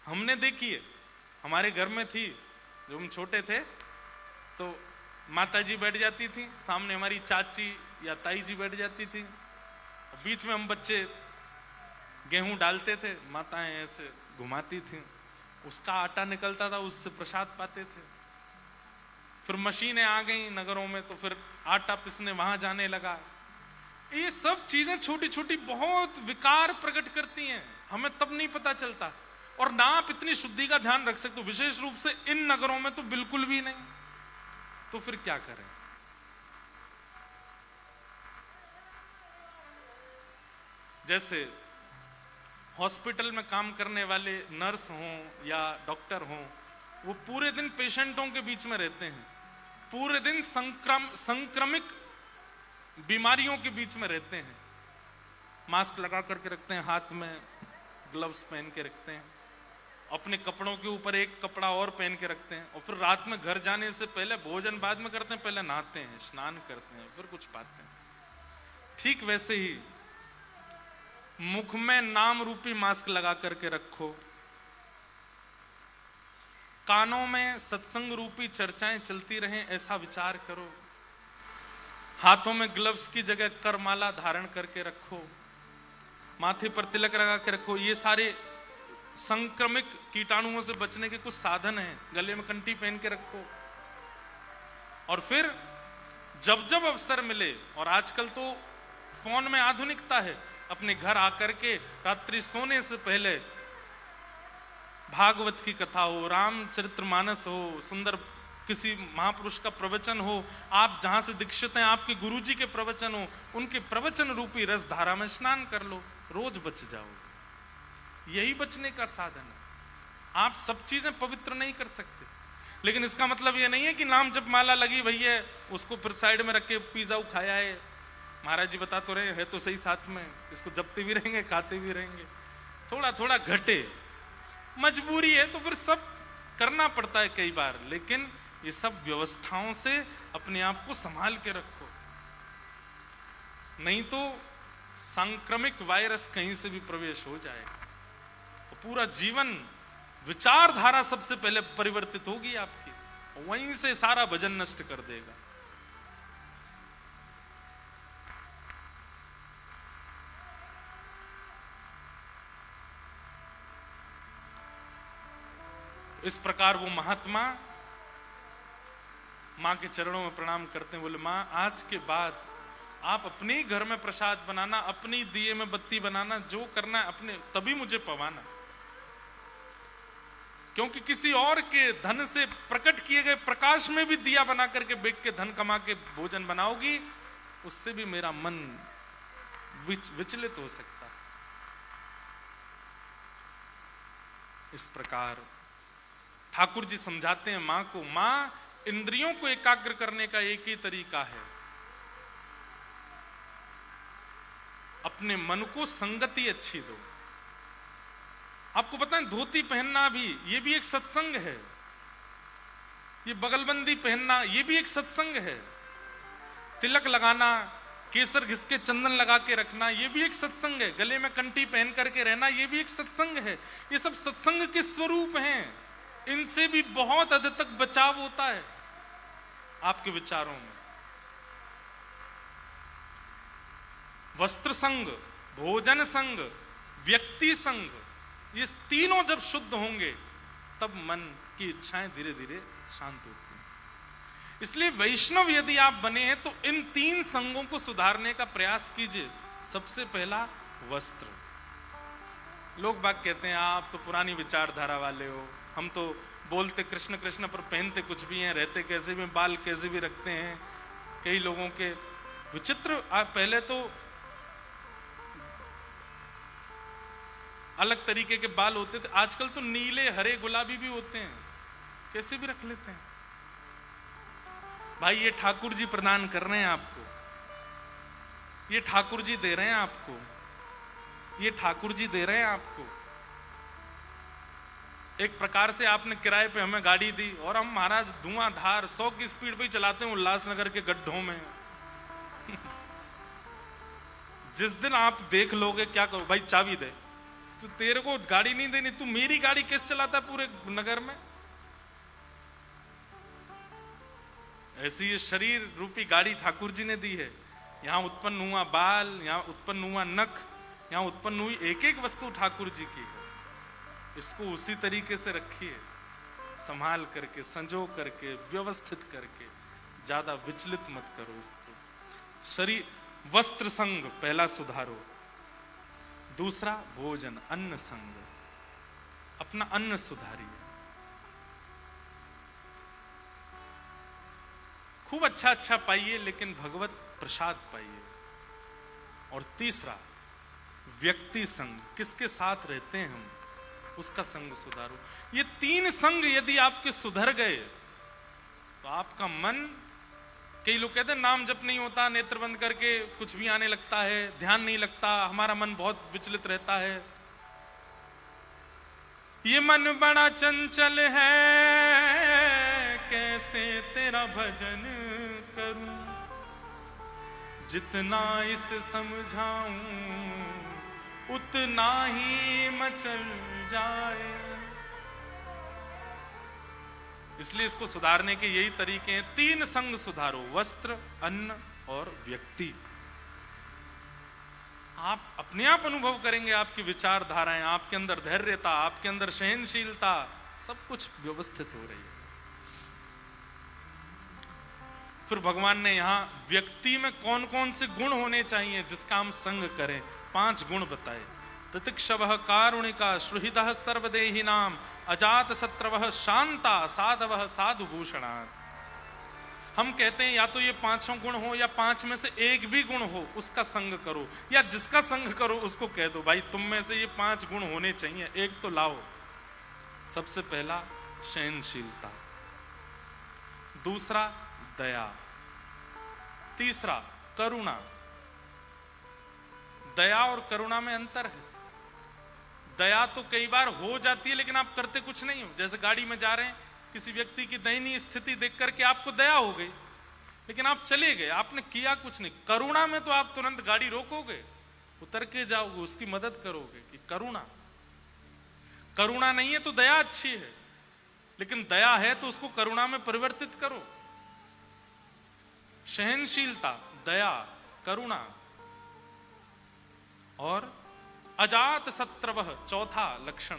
हमने देखी है, हमारे घर में थी, जब हम छोटे थे तो माता जी बैठ जाती थी, सामने हमारी चाची या ताई जी बैठ जाती थी, बीच में हम बच्चे गेहूं डालते थे, माताएं ऐसे घुमाती थी, उसका आटा निकलता था, उससे प्रसाद पाते थे। फिर मशीनें आ गई नगरों में, तो फिर आटा पिसने वहां जाने लगा। ये सब चीजें छोटी छोटी बहुत विकार प्रकट करती हैं, हमें तब नहीं पता चलता। और ना आप इतनी शुद्धि का ध्यान रख सकते हो, विशेष रूप से इन नगरों में तो बिल्कुल भी नहीं। तो फिर क्या करें? जैसे हॉस्पिटल में काम करने वाले नर्स हों या डॉक्टर हों, वो पूरे दिन पेशेंटों के बीच में रहते हैं, पूरे दिन संक्रमित बीमारियों के बीच में रहते हैं, मास्क लगा करके रखते हैं, हाथ में ग्लव्स पहन के रखते हैं, अपने कपड़ों के ऊपर एक कपड़ा और पहन के रखते हैं, और फिर रात में घर जाने से पहले, भोजन बाद में करते हैं, पहले नहाते हैं, स्नान करते हैं, फिर कुछ पाते हैं। ठीक वैसे ही मुख में नाम रूपी मास्क लगा करके रखो, कानों में सत्संग रूपी चर्चाएं चलती रहें, ऐसा विचार करो, हाथों में ग्लव्स की जगह करमाला धारण करके रखो, माथे पर तिलक लगा के रखो। ये सारे संक्रमित कीटाणुओं से बचने के कुछ साधन हैं। गले में कंठी पहन के रखो, और फिर जब जब अवसर मिले, और आजकल तो फोन में आधुनिकता है, अपने घर आकर के रात्रि सोने से पहले भागवत की कथा हो, रामचरितमानस हो, सुंदर किसी महापुरुष का प्रवचन हो, आप जहां से दीक्षित हैं आपके गुरुजी के प्रवचन हो, उनके प्रवचन रूपी रस धारा में स्नान कर लो, रोज बच जाओगे। यही बचने का साधन है। आप सब चीजें पवित्र नहीं कर सकते, लेकिन इसका मतलब यह नहीं है कि नाम जप माला लगी भैया उसको फिर साइड में रख के पिज्जा खाया है। महाराज जी बता तो रहे हैं तो सही, साथ में इसको जपते भी रहेंगे, खाते भी रहेंगे, थोड़ा थोड़ा घटे, मजबूरी है तो फिर सब करना पड़ता है कई बार, लेकिन ये सब व्यवस्थाओं से अपने आप को संभाल के रखो, नहीं तो संक्रमित वायरस कहीं से भी प्रवेश हो जाएगा, तो पूरा जीवन विचारधारा सबसे पहले परिवर्तित होगी आपकी, वहीं से सारा भजन नष्ट कर देगा। इस प्रकार वो महात्मा मां के चरणों में प्रणाम करते हैं, बोले मां आज के बाद आप अपने ही घर में प्रसाद बनाना, अपनी दिए में बत्ती बनाना, जो करना है अपने, तभी मुझे पवाना, क्योंकि किसी और के धन से प्रकट किए गए प्रकाश में भी दिया बना करके बेच के धन कमा के भोजन बनाओगी, उससे भी मेरा मन विचलित हो सकता है। इस प्रकार ठाकुर जी समझाते हैं मां को, मां इंद्रियों को एकाग्र करने का एक ही तरीका है, अपने मन को संगति अच्छी दो। आपको पता है धोती पहनना भी, ये भी एक सत्संग है, ये बगलबंदी पहनना ये भी एक सत्संग है, तिलक लगाना, केसर घिसके चंदन लगा के रखना ये भी एक सत्संग है, गले में कंठी पहन करके रहना ये भी एक सत्संग है। ये सब सत्संग के स्वरूप हैं, इनसे भी बहुत हद तक बचाव होता है आपके विचारों में। वस्त्र संग, भोजन संग, व्यक्ति संग, ये तीनों जब शुद्ध होंगे तब मन की इच्छाएं धीरे धीरे शांत होती हैं। इसलिए वैष्णव यदि आप बने हैं तो इन तीन संगों को सुधारने का प्रयास कीजिए। सबसे पहला वस्त्र। लोग बाग कहते हैं आप तो पुरानी विचारधारा वाले हो, हम तो बोलते कृष्ण कृष्ण पर पहनते कुछ भी हैं, रहते कैसे भी, बाल कैसे भी रखते हैं। कई लोगों के विचित्र, पहले तो अलग तरीके के बाल होते थे, आजकल तो नीले हरे गुलाबी भी होते हैं, कैसे भी रख लेते हैं। भाई ये ठाकुर जी प्रदान कर रहे हैं आपको, ये ठाकुर जी दे रहे हैं आपको, ये ठाकुर जी दे रहे हैं आपको। एक प्रकार से आपने किराए पे हमें गाड़ी दी और हम महाराज धुआंधार 100 की स्पीड पे ही चलाते हैं उल्लासनगर के गड्ढों में। जिस दिन आप देख लोगे क्या करो, भाई चाबी दे, तो तेरे को गाड़ी नहीं देनी, तू मेरी गाड़ी किस चलाता पूरे नगर में? ऐसी ये शरीर रूपी गाड़ी ठाकुर जी ने दी है। यहां उत्पन्न हुआ बाल, यहां उत्पन्न हुआ नख, यहां उत्पन्न हुई एक एक वस्तु ठाकुर जी की है। इसको उसी तरीके से रखिए, संभाल करके, संजो करके, व्यवस्थित करके, ज्यादा विचलित मत करो इसको। शरीर वस्त्र संग पहला सुधारो। दूसरा भोजन अन्न संग, अपना अन्न सुधारिए, खूब अच्छा अच्छा पाइए, लेकिन भगवत प्रसाद पाइए। और तीसरा व्यक्ति संग, किसके साथ रहते हैं हम, उसका संग सुधारो। ये तीन संग यदि आपके सुधर गए तो आपका मन, कई लोग कहते हैं नाम जप नहीं होता, नेत्र बंद करके कुछ भी आने लगता है, ध्यान नहीं लगता, हमारा मन बहुत विचलित रहता है। ये मन बड़ा चंचल है, कैसे तेरा भजन करूं, जितना इसे समझाऊं उतना ही मचल जाए। इसलिए इसको सुधारने के यही तरीके हैं। तीन संग सुधारो, वस्त्र, अन्न और व्यक्ति। आप अपने आप अनुभव करेंगे, आपकी विचारधाराएं, आपके अंदर धैर्यता, आपके अंदर सहनशीलता, सब कुछ व्यवस्थित हो रही है। फिर भगवान ने यहां व्यक्ति में कौन कौन से गुण होने चाहिए जिसका हम संग करें, 5 गुण बताए। तितिक्षवः कारुणिका सुहृदः सर्वदेहि नाम अजात शत्रवः शांता साधवः साधुभूषणात्। हम कहते हैं या तो ये 5 गुण हो या 5 में से एक भी गुण हो, उसका संग करो, या जिसका संग करो उसको कह दो भाई तुम में से ये 5 गुण होने चाहिए, एक तो लाओ। सबसे पहला सहनशीलता, दूसरा दया, तीसरा करुणा। दया और करुणा में अंतर है। दया तो कई बार हो जाती है लेकिन आप करते कुछ नहीं हो। जैसे गाड़ी में जा रहे हैं, किसी व्यक्ति की दयनीय स्थिति देख करके आपको दया हो गई, लेकिन आप चले गए, आपने किया कुछ नहीं। करुणा में तो आप तुरंत गाड़ी रोकोगे, उतर के जाओगे, उसकी मदद करोगे। कि करुणा, करुणा नहीं है तो दया अच्छी है, लेकिन दया है तो उसको करुणा में परिवर्तित करो। सहनशीलता, दया, करुणा और अजात शत्रवः, चौथा लक्षण,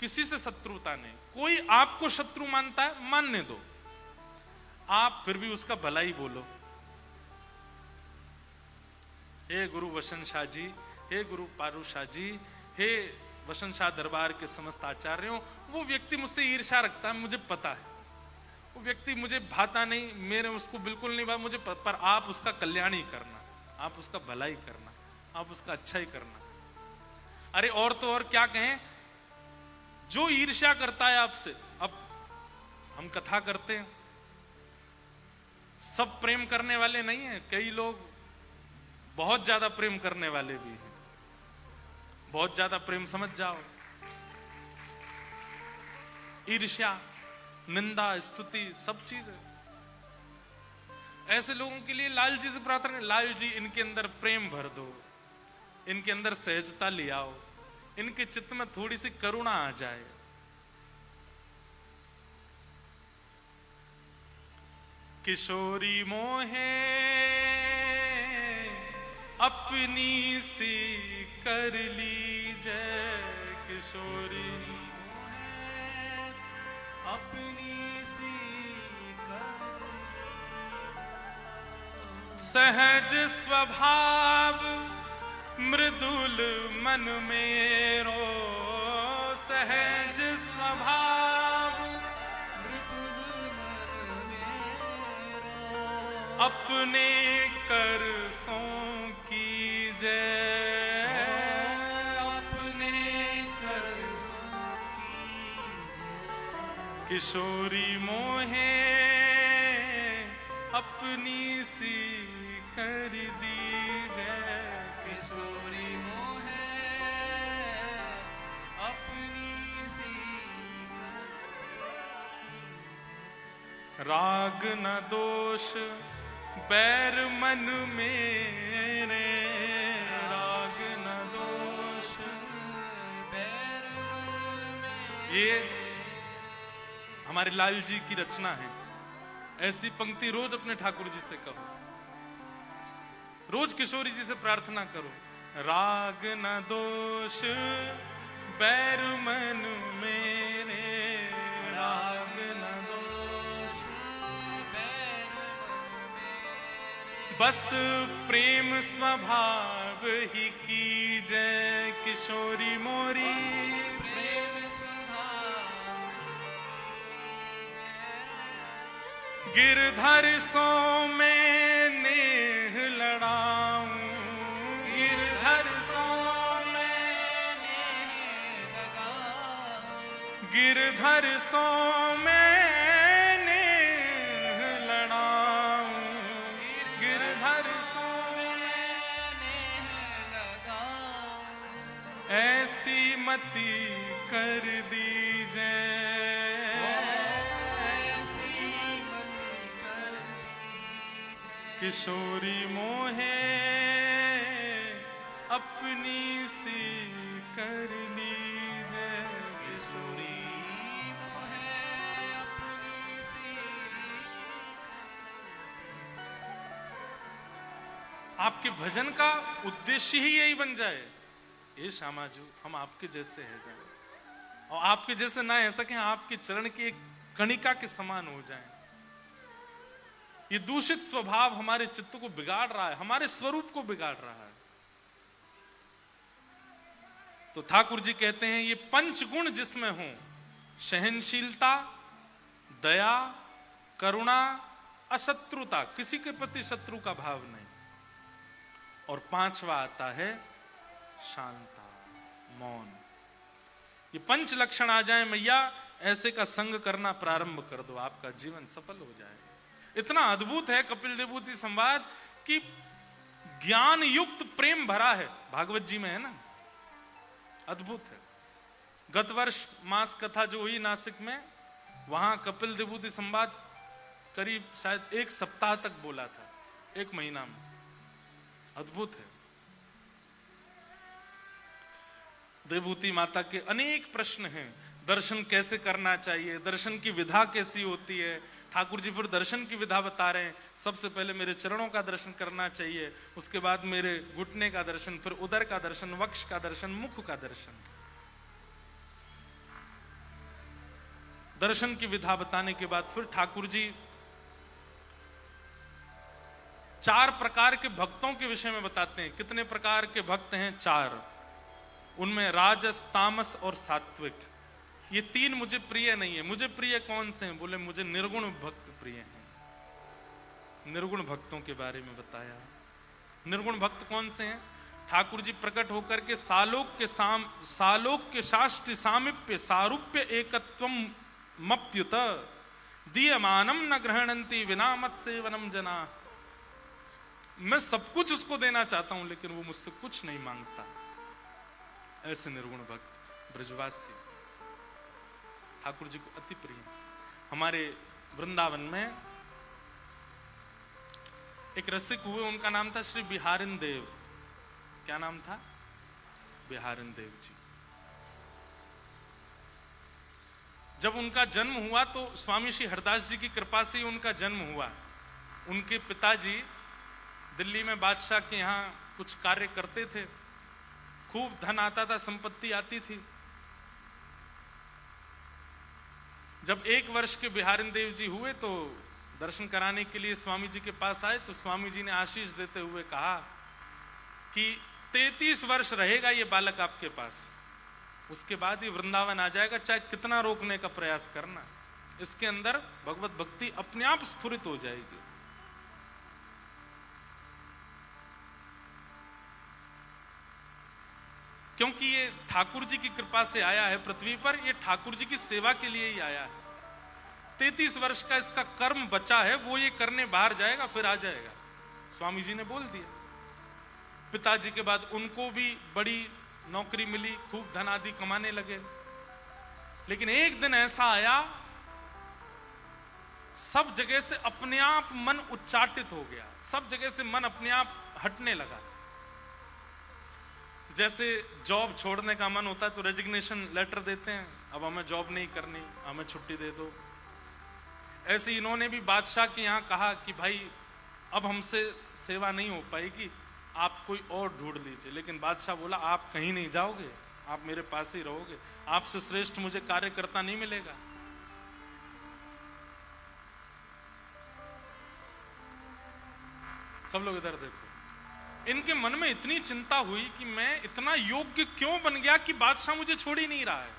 किसी से शत्रुता नहीं। कोई आपको शत्रु मानता है, मानने दो, आप फिर भी उसका भला ही बोलो। हे गुरु वसंत शाह जी, हे गुरु पारू शाह जी, हे वसंत शाह दरबार के समस्त आचार्यों, वो व्यक्ति मुझसे ईर्ष्या रखता है, मुझे पता है, वो व्यक्ति मुझे भाता नहीं, मेरे उसको बिल्कुल नहीं भाता मुझे, पर आप उसका कल्याण ही करना, आप उसका भला ही करना, आप उसका अच्छा ही करना। अरे और तो और क्या कहें, जो ईर्ष्या करता है आपसे, अब हम कथा करते हैं, सब प्रेम करने वाले नहीं हैं, कई लोग बहुत ज्यादा प्रेम करने वाले भी हैं। बहुत ज्यादा प्रेम समझ जाओ, ईर्ष्या, निंदा, स्तुति, सब चीज है। ऐसे लोगों के लिए लाल जी से प्रार्थना है, लाल जी इनके अंदर प्रेम भर दो, इनके अंदर सहजता ले आओ, इनके चित्त में थोड़ी सी करुणा आ जाए। किशोरी मोहे अपनी सी कर लीजे, किशोरी
अपनी सी कर,
सहज स्वभाव मृदुल मन मेरो, सहज स्वभाव
मृदुल मन मेरो,
अपने कर सो कीजे,
अपने कर सो कीजे,
किशोरी मोहे अपनी सी कर दीजे,
किशोरी मोहे अपनी सी कर,
राग न दोष बैर मन मेरे, राग न दोष ये हमारे लाल जी की रचना है। ऐसी पंक्ति रोज अपने ठाकुर जी से कहो, रोज किशोरी जी से प्रार्थना करो। राग न दोष बैर मन मेरे, राग न दोष
बैर मन मेरे,
बस प्रेम स्वभाव ही की जय किशोरी मोरी।
प्रेम स्वभाव
गिरधर सो मैं नेह लड़ाऊं, गिरधर सो
मैंने लगाऊं,
गिरधर सो मैंने लड़ाऊं, गिरधर सो
मैंने लगाऊं,
ऐसी मति कर दीजिए।
ऐसी मति कर दीजिए,
किशोरी मोहे अपनी सी कर लीजिए।
किशोरी मोहे अपनी सी।
आपके भजन का उद्देश्य ही यही बन जाए, ये श्यामाजू हम आपके जैसे हैं जाए, और आपके जैसे ना है सके, आपके चरण की एक कणिका के समान हो जाए। ये दूषित स्वभाव हमारे चित्त को बिगाड़ रहा है, हमारे स्वरूप को बिगाड़ रहा है। तो ठाकुर जी कहते हैं ये पंच गुण जिसमें हो, सहनशीलता, दया, करुणा, अशत्रुता, किसी के प्रति शत्रु का भाव नहीं, और पांचवा आता है शांता, मौन। ये पंच लक्षण आ जाए मैया, ऐसे का संग करना प्रारंभ कर दो, आपका जीवन सफल हो जाएगा। इतना अद्भुत है कपिल देवभूति संवाद कि ज्ञान युक्त प्रेम भरा है, भागवत जी में है ना, अद्भुत है। गत वर्ष मास कथा जो हुई नासिक में, वहां कपिल देवभूति संवाद करीब शायद 1 सप्ताह तक बोला था, 1 महीना में, अद्भुत है। देवभूति माता के अनेक प्रश्न हैं, दर्शन कैसे करना चाहिए, दर्शन की विधा कैसी होती है। ठाकुर जी फिर दर्शन की विधा बता रहे हैं, सबसे पहले मेरे चरणों का दर्शन करना चाहिए, उसके बाद मेरे घुटने का दर्शन, फिर उदर का दर्शन, वक्ष का दर्शन, मुख का दर्शन। दर्शन की विधा बताने के बाद फिर ठाकुर जी 4 प्रकार के भक्तों के विषय में बताते हैं। कितने प्रकार के भक्त हैं? 4। उनमें राजस, तामस और सात्विक। ये 3 मुझे प्रिय नहीं है। मुझे प्रिय कौन से हैं? बोले मुझे निर्गुण भक्त प्रिय हैं। निर्गुण भक्तों के बारे में बताया। निर्गुण भक्त कौन से हैं? ठाकुर जी प्रकट होकर के सालोक के शास्त्र सामिप्य सारूप्य एकत्वम मप्युत दीयमानम न ग्रहणंती विना मत सेवनम जना। मैं सब कुछ उसको देना चाहता हूं, लेकिन वो मुझसे कुछ नहीं मांगता। ऐसे निर्गुण भक्त ब्रजवासी ठाकुर जी को अति प्रिय। हमारे वृंदावन में एक रसिक हुए, उनका नाम था श्री बिहारिन देव। क्या नाम था? बिहारिन देव जी। जब उनका जन्म हुआ तो स्वामी श्री हरदास जी की कृपा से ही उनका जन्म हुआ। उनके पिताजी दिल्ली में बादशाह के यहाँ कुछ कार्य करते थे, खूब धन आता था, संपत्ति आती थी। जब 1 वर्ष के बिहारिन देव जी हुए तो दर्शन कराने के लिए स्वामी जी के पास आए, तो स्वामी जी ने आशीष देते हुए कहा कि 33 वर्ष रहेगा ये बालक आपके पास, उसके बाद ये वृंदावन आ जाएगा, चाहे कितना रोकने का प्रयास करना, इसके अंदर भगवत भक्ति अपने आप स्फुरित हो जाएगी। क्योंकि ये ठाकुर जी की कृपा से आया है पृथ्वी पर, ये ठाकुर जी की सेवा के लिए ही आया है। 33 वर्ष का इसका कर्म बचा है, वो ये करने बाहर जाएगा, फिर आ जाएगा। स्वामी जी ने बोल दिया। पिताजी के बाद उनको भी बड़ी नौकरी मिली, खूब धन आदि कमाने लगे। लेकिन एक दिन ऐसा आया, सब जगह से अपने आप मन उच्चाटित हो गया, सब जगह से मन अपने आप हटने लगा। जैसे जॉब छोड़ने का मन होता है तो रेजिग्नेशन लेटर देते हैं, अब हमें जॉब नहीं करनी, हमें छुट्टी दे दो। ऐसे इन्होंने भी बादशाह के यहाँ कहा कि भाई अब हमसे सेवा नहीं हो पाएगी, आप कोई और ढूंढ लीजिए। लेकिन बादशाह बोला आप कहीं नहीं जाओगे, आप मेरे पास ही रहोगे, आपसे श्रेष्ठ मुझे कार्यकर्ता नहीं मिलेगा। सब लोग इधर देखो, इनके मन में इतनी चिंता हुई कि मैं इतना योग्य क्यों बन गया कि बादशाह मुझे छोड़ ही नहीं रहा है।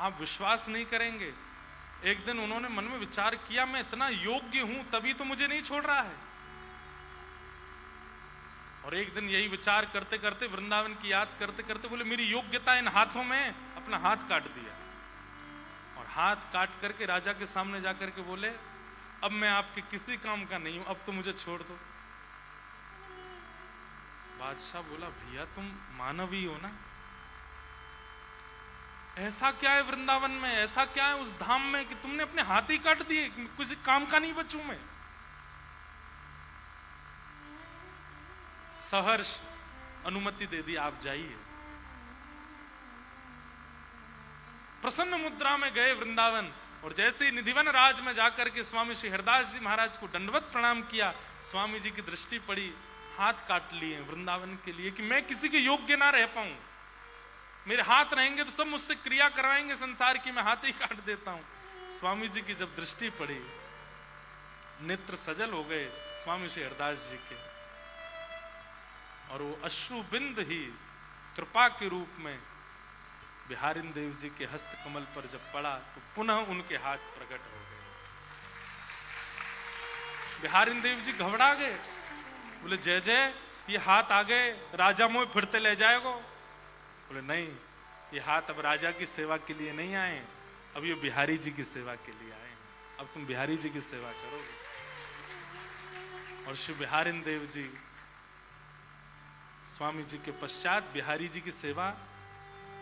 आप विश्वास नहीं करेंगे, एक दिन उन्होंने मन में विचार किया मैं इतना योग्य हूं तभी तो मुझे नहीं छोड़ रहा है। और एक दिन यही विचार करते करते, वृंदावन की याद करते करते बोले मेरी योग्यता इन हाथों में, अपना हाथ काट दिया। और हाथ काट करके राजा के सामने जाकर के बोले अब मैं आपके किसी काम का नहीं हूं, अब तो मुझे छोड़ दो। बादशाह बोला भैया तुम मानव ही हो ना, ऐसा क्या है वृंदावन में, ऐसा क्या है उस धाम में कि तुमने अपने हाथ ही काट दिए, किसी काम का नहीं बचूं मैं। सहर्ष अनुमति दे दी, आप जाइए। प्रसन्न मुद्रा में गए वृंदावन, और जैसे ही निधिवन राज में जाकर के स्वामी श्री हरदास जी महाराज को दंडवत प्रणाम किया, स्वामी जी की दृष्टि पड़ी, हाथ काट लिए वृंदावन के लिए कि मैं किसी के योग्य ना रह पाऊं। मेरे हाथ रहेंगे तो सब मुझसे क्रिया करवाएंगे संसार की, मैं हाथ ही काट देता हूं। स्वामी जी की जब दृष्टि पड़ी, नेत्र सजल हो गए स्वामी श्री हरदास जी के, और वो अश्रु बिंद ही कृपा के रूप में बिहारिन देव जी के हस्त कमल पर जब पड़ा तो पुनः उनके हाथ प्रकट हो गए। बिहारिन देव जी घबरा गए, बोले जय जय ये हाथ आ गए, राजा मोह फिरते ले जाएगो। बोले नहीं, ये हाथ अब राजा की सेवा के लिए नहीं आए, अब ये बिहारी जी की सेवा के लिए आए, अब तुम बिहारी जी की सेवा करोगे। और श्री बिहारिन देव जी स्वामी जी के पश्चात बिहारी जी की सेवा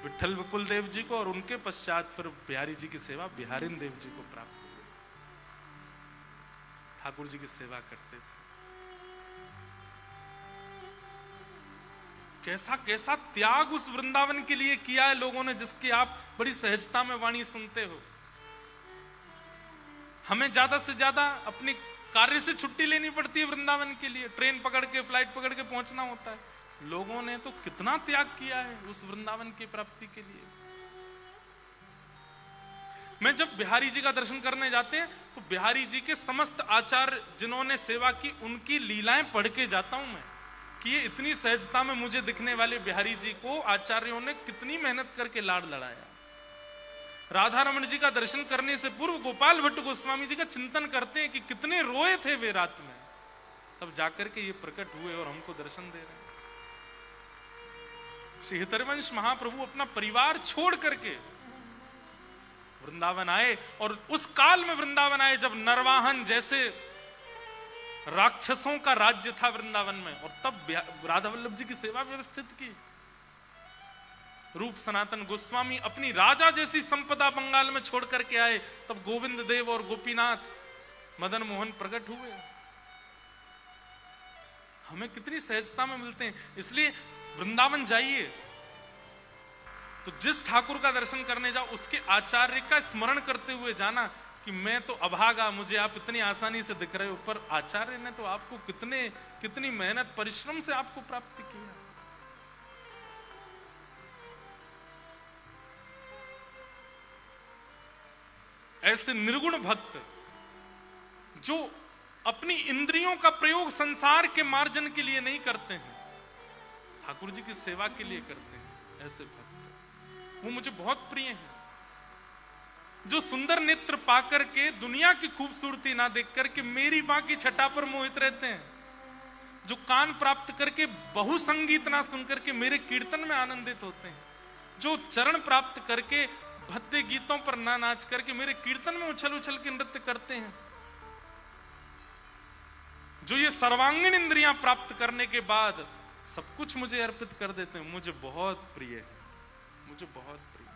विठल विपुल देव जी को, और उनके पश्चात फिर बिहारी जी की सेवा बिहारिन देव जी को प्राप्त हुई। ठाकुर जी की सेवा करते थे। कैसा कैसा त्याग उस वृंदावन के लिए किया है लोगों ने, जिसकी आप बड़ी सहजता में वाणी सुनते हो। हमें ज्यादा से ज्यादा अपने कार्य से छुट्टी लेनी पड़ती है वृंदावन के लिए, ट्रेन पकड़ के फ्लाइट पकड़ के पहुंचना होता है। लोगों ने तो कितना त्याग किया है उस वृंदावन की प्राप्ति के लिए। मैं जब बिहारी जी का दर्शन करने जाते हैं तो बिहारी जी के समस्त आचार्य जिन्होंने सेवा की उनकी लीलाएं पढ़ के जाता हूं मैं, कि ये इतनी सहजता में मुझे दिखने वाले बिहारी जी को आचार्यों ने कितनी मेहनत करके लाड़ लड़ाया। राधा रमण जी का दर्शन करने से पूर्व गोपाल भट्ट गोस्वामी जी का चिंतन करते हैं कि कितने रोए थे वे रात में, तब जाकर के ये प्रकट हुए और हमको दर्शन दे रहे हैं। श्री हितरवंश महाप्रभु अपना परिवार छोड़ करके वृंदावन आए, और उस काल में वृंदावन आए जब नरवाहन जैसे राक्षसों का राज्य था वृंदावन में, और तब राधा वल्लभ जी की सेवा व्यवस्थित की। रूप सनातन गोस्वामी अपनी राजा जैसी संपदा बंगाल में छोड़ करके आए, तब गोविंद देव और गोपीनाथ मदन मोहन प्रकट हुए। हमें कितनी सहजता में मिलते हैं। इसलिए वृंदावन जाइए तो जिस ठाकुर का दर्शन करने जाओ उसके आचार्य का स्मरण करते हुए जाना कि मैं तो अभागा, मुझे आप इतनी आसानी से दिख रहे हो, पर आचार्य ने तो आपको कितनी मेहनत परिश्रम से आपको प्राप्त किया। ऐसे निर्गुण भक्त जो अपनी इंद्रियों का प्रयोग संसार के मार्जन के लिए नहीं करते हैं, ठाकुर जी की सेवा के लिए करते हैं, ऐसे भक्त वो मुझे बहुत प्रिय हैं। जो सुंदर नेत्र पाकर के दुनिया की खूबसूरती ना देख करके मेरी मां की छटा पर मोहित रहते हैं, जो कान प्राप्त करके बहु संगीत ना सुनकर के मेरे कीर्तन में आनंदित होते हैं, जो चरण प्राप्त करके भद्दे गीतों पर ना नाच करके मेरे कीर्तन में उछल उछल के नृत्य करते हैं, जो ये सर्वांगीण इंद्रियां प्राप्त करने के बाद सब कुछ मुझे अर्पित कर देते हैं, मुझे बहुत प्रिय है, मुझे बहुत प्रिय।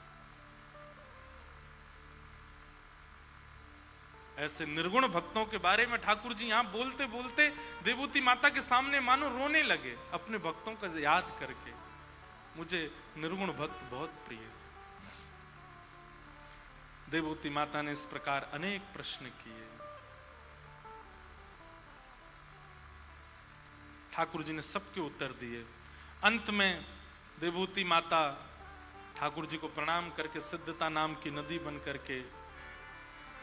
ऐसे निर्गुण भक्तों के बारे में ठाकुर जी यहां बोलते बोलते देवूती माता के सामने मानो रोने लगे अपने भक्तों का याद करके। मुझे निर्गुण भक्त बहुत प्रिय है। देवभूति माता ने इस प्रकार अनेक प्रश्न किए। ठाकुर जी ने सबके उत्तर दिए। अंत में देवभूति माता ठाकुर जी को प्रणाम करके सिद्धता नाम की नदी बन करके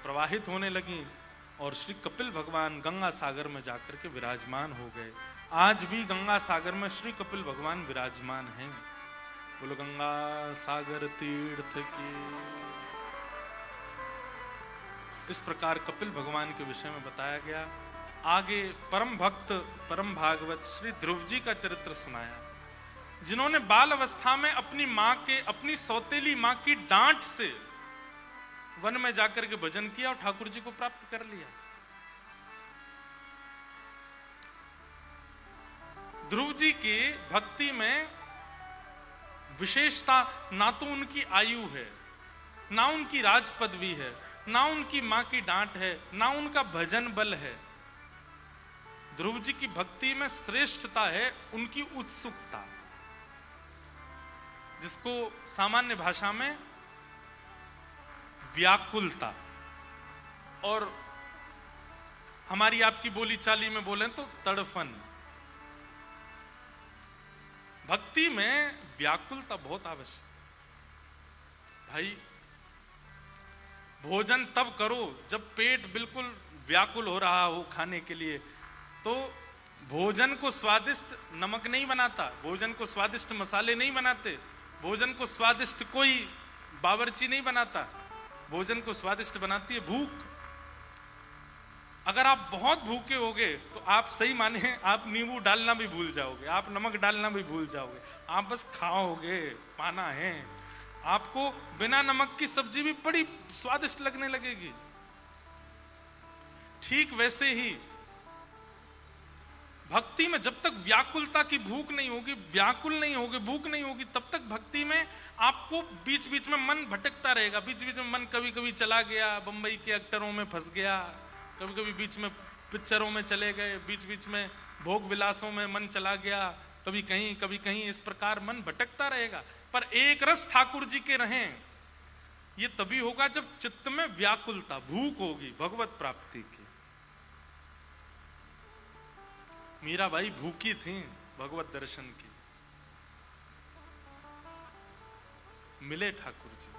प्रवाहित होने लगी और श्री कपिल भगवान गंगा सागर में जाकर के विराजमान हो गए। आज भी गंगा सागर में श्री कपिल भगवान विराजमान हैं। बोलो गंगा सागर तीर्थ की। इस प्रकार कपिल भगवान के विषय में बताया गया। आगे परम भक्त परम भागवत श्री ध्रुव जी का चरित्र सुनाया, जिन्होंने बाल अवस्था में अपनी सौतेली मां की डांट से वन में जाकर के भजन किया और ठाकुर जी को प्राप्त कर लिया। ध्रुव जी की भक्ति में विशेषता ना तो उनकी आयु है, ना उनकी राज पदवी है, ना उनकी मां की डांट है, ना उनका भजन बल है। ध्रुव जी की भक्ति में श्रेष्ठता है उनकी उत्सुकता, जिसको सामान्य भाषा में व्याकुलता और हमारी आपकी बोली चाली में बोलें तो तड़फन। भक्ति में व्याकुलता बहुत आवश्यक। भाई भोजन तब करो जब पेट बिल्कुल व्याकुल हो रहा हो खाने के लिए। तो भोजन को स्वादिष्ट नमक नहीं बनाता, भोजन को स्वादिष्ट मसाले नहीं बनाते, भोजन को स्वादिष्ट कोई बावर्ची नहीं बनाता, भोजन को स्वादिष्ट बनाती है भूख। अगर आप बहुत भूखे होगे तो आप सही माने आप नींबू डालना भी भूल जाओगे, आप नमक डालना भी भूल जाओगे, आप बस खाओगे, पाना है। आपको बिना नमक की सब्जी भी बड़ी स्वादिष्ट लगने लगेगी। ठीक वैसे ही भक्ति में जब तक व्याकुलता की भूख नहीं होगी, व्याकुल नहीं होगी, भूख नहीं होगी, तब तक भक्ति में आपको बीच बीच में मन भटकता रहेगा। बीच बीच में मन कभी कभी चला गया, बंबई के एक्टरों में फंस गया, कभी कभी बीच में पिक्चरों में चले गए, बीच बीच में भोग विलासों में मन चला गया, कभी कहीं इस प्रकार मन भटकता रहेगा। पर एक रस ठाकुर जी के रहें, ये तभी होगा जब चित्त में व्याकुलता भूख होगी भगवत प्राप्ति की। मीराबाई भूखी थी भगवत दर्शन की, मिले ठाकुर जी।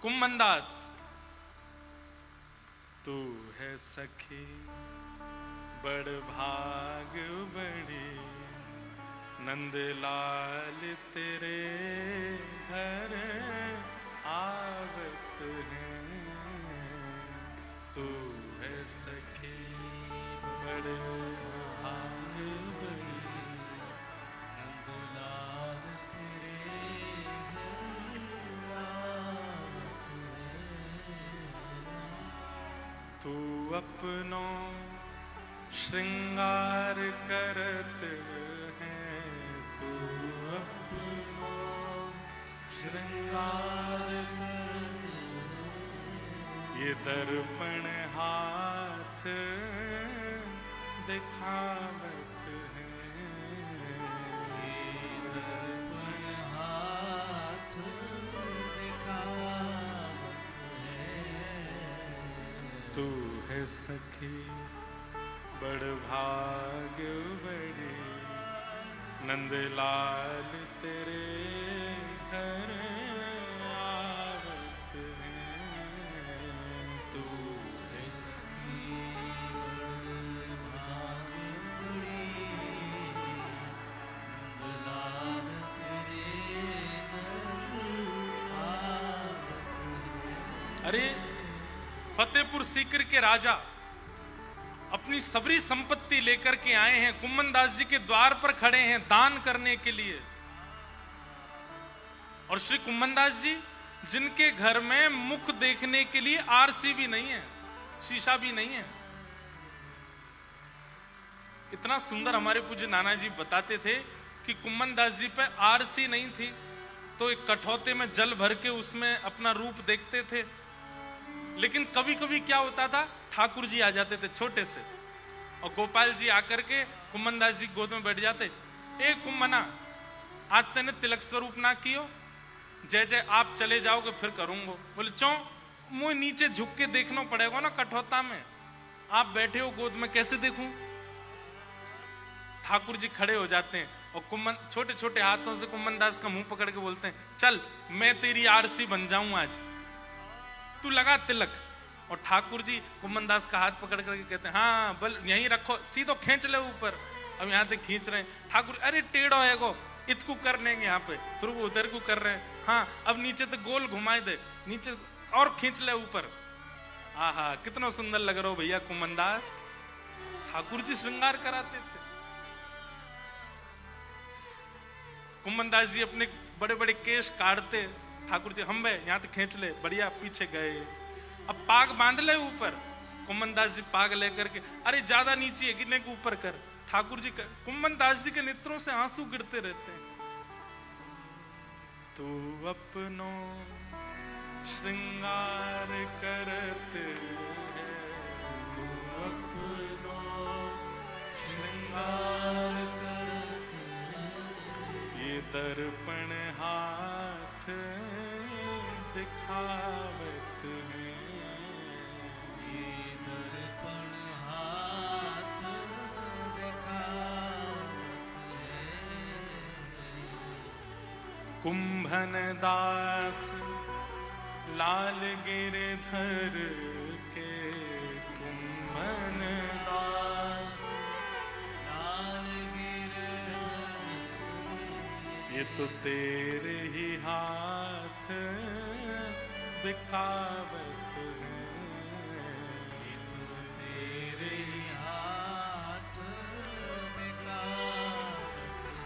कुम्मनदास तू है सखी बड़ भाग बड़ी, नंदलाल तेरे घर आवत है। तू है सखी बड़ भाग बड़ी,
नंदलाल तेरे घर आवत है।
तू अपनो श्रृंगार करत है, तू अपनो श्रृंगार करत है। ये दर्पण हाथ दिखावत है,
ये दर्पण हाथ दिखावत है।
तू है सखी बड़ भाग बड़ी, नंदलाल तेरे घर आवत है। तू
है सखी बड़ भाग बड़ी, नंदलाल तेरे घर आवत है।
अरे फतेहपुर सीकर के राजा अपनी सबरी संपत्ति लेकर के आए हैं, कुम्मनदास जी के द्वार पर खड़े हैं दान करने के लिए। और श्री कुम्मनदास जी जिनके घर में मुख देखने के लिए आरसी भी नहीं है, शीशा भी नहीं है। इतना सुंदर हमारे पूज्य नाना जी बताते थे कि कुम्मनदास जी पे आरसी नहीं थी तो एक कठौते में जल भर के उसमें अपना रूप देखते थे। लेकिन कभी कभी क्या होता था, ठाकुर जी आ जाते थे छोटे से और गोपाल जी आकर के कुम्मनदास जी गोद में बैठ जाते। ए कुम्मना, आज तेने तिलक स्वरूप ना कियो, जय जय आप चले जाओगे फिर करूंगा। बोले क्यों? मुझे नीचे झुक के देखना पड़ेगा ना कठौता में, आप बैठे हो गोद में कैसे देखूं? ठाकुर जी खड़े हो जाते हैं और कुम्मन छोटे छोटे हाथों से कुम्मन दास का मुंह पकड़ के बोलते हैं, चल मैं तेरी आरसी बन जाऊं आज, तू लगा तिलक। और ठाकुर जी कुम्मन दास का हाथ पकड़ करके कहते हैं, हाँ बल यहीं रखो, सीधो खींच ले ऊपर। अब यहाँ से खींच रहे हैं ठाकुर, अरे टेढ़ो है गो, इतकू कर लेंगे यहाँ पे, फिर वो उधर को कर रहे हैं, हाँ अब नीचे तो गोल घुमाए दे, नीचे और खींच ले ऊपर। आहा कितना सुंदर लग रहा हो भैया कुम्मन दास। ठाकुर जी श्रृंगार कराते थे। कुम्मन दास जी अपने बड़े बड़े केश काटते, ठाकुर जी हम यहाँ तो खींच ले, बढ़िया पीछे गए। अब पाग बांध ले ऊपर, कुम्मन दास जी पाग लेकर के, अरे ज्यादा नीचे है गिरने के ऊपर कर। ठाकुर जी कुम्मन दास जी के नेत्रों से आंसू गिरते रहते हैं। तू अपनो श्रृंगार करते है, तू अपनो श्रृंगार करते है, ये दर्पण हाथ दिखावत है,
ये दर्पण हाथ दिखावत है।
कुंभन दास लाल गिरधर के, कुंभन दास
लाल गिरधर के,
ये तो तेरे ही हाथ बिकावत है,
ये तो तेरे ही हाथ बिकावत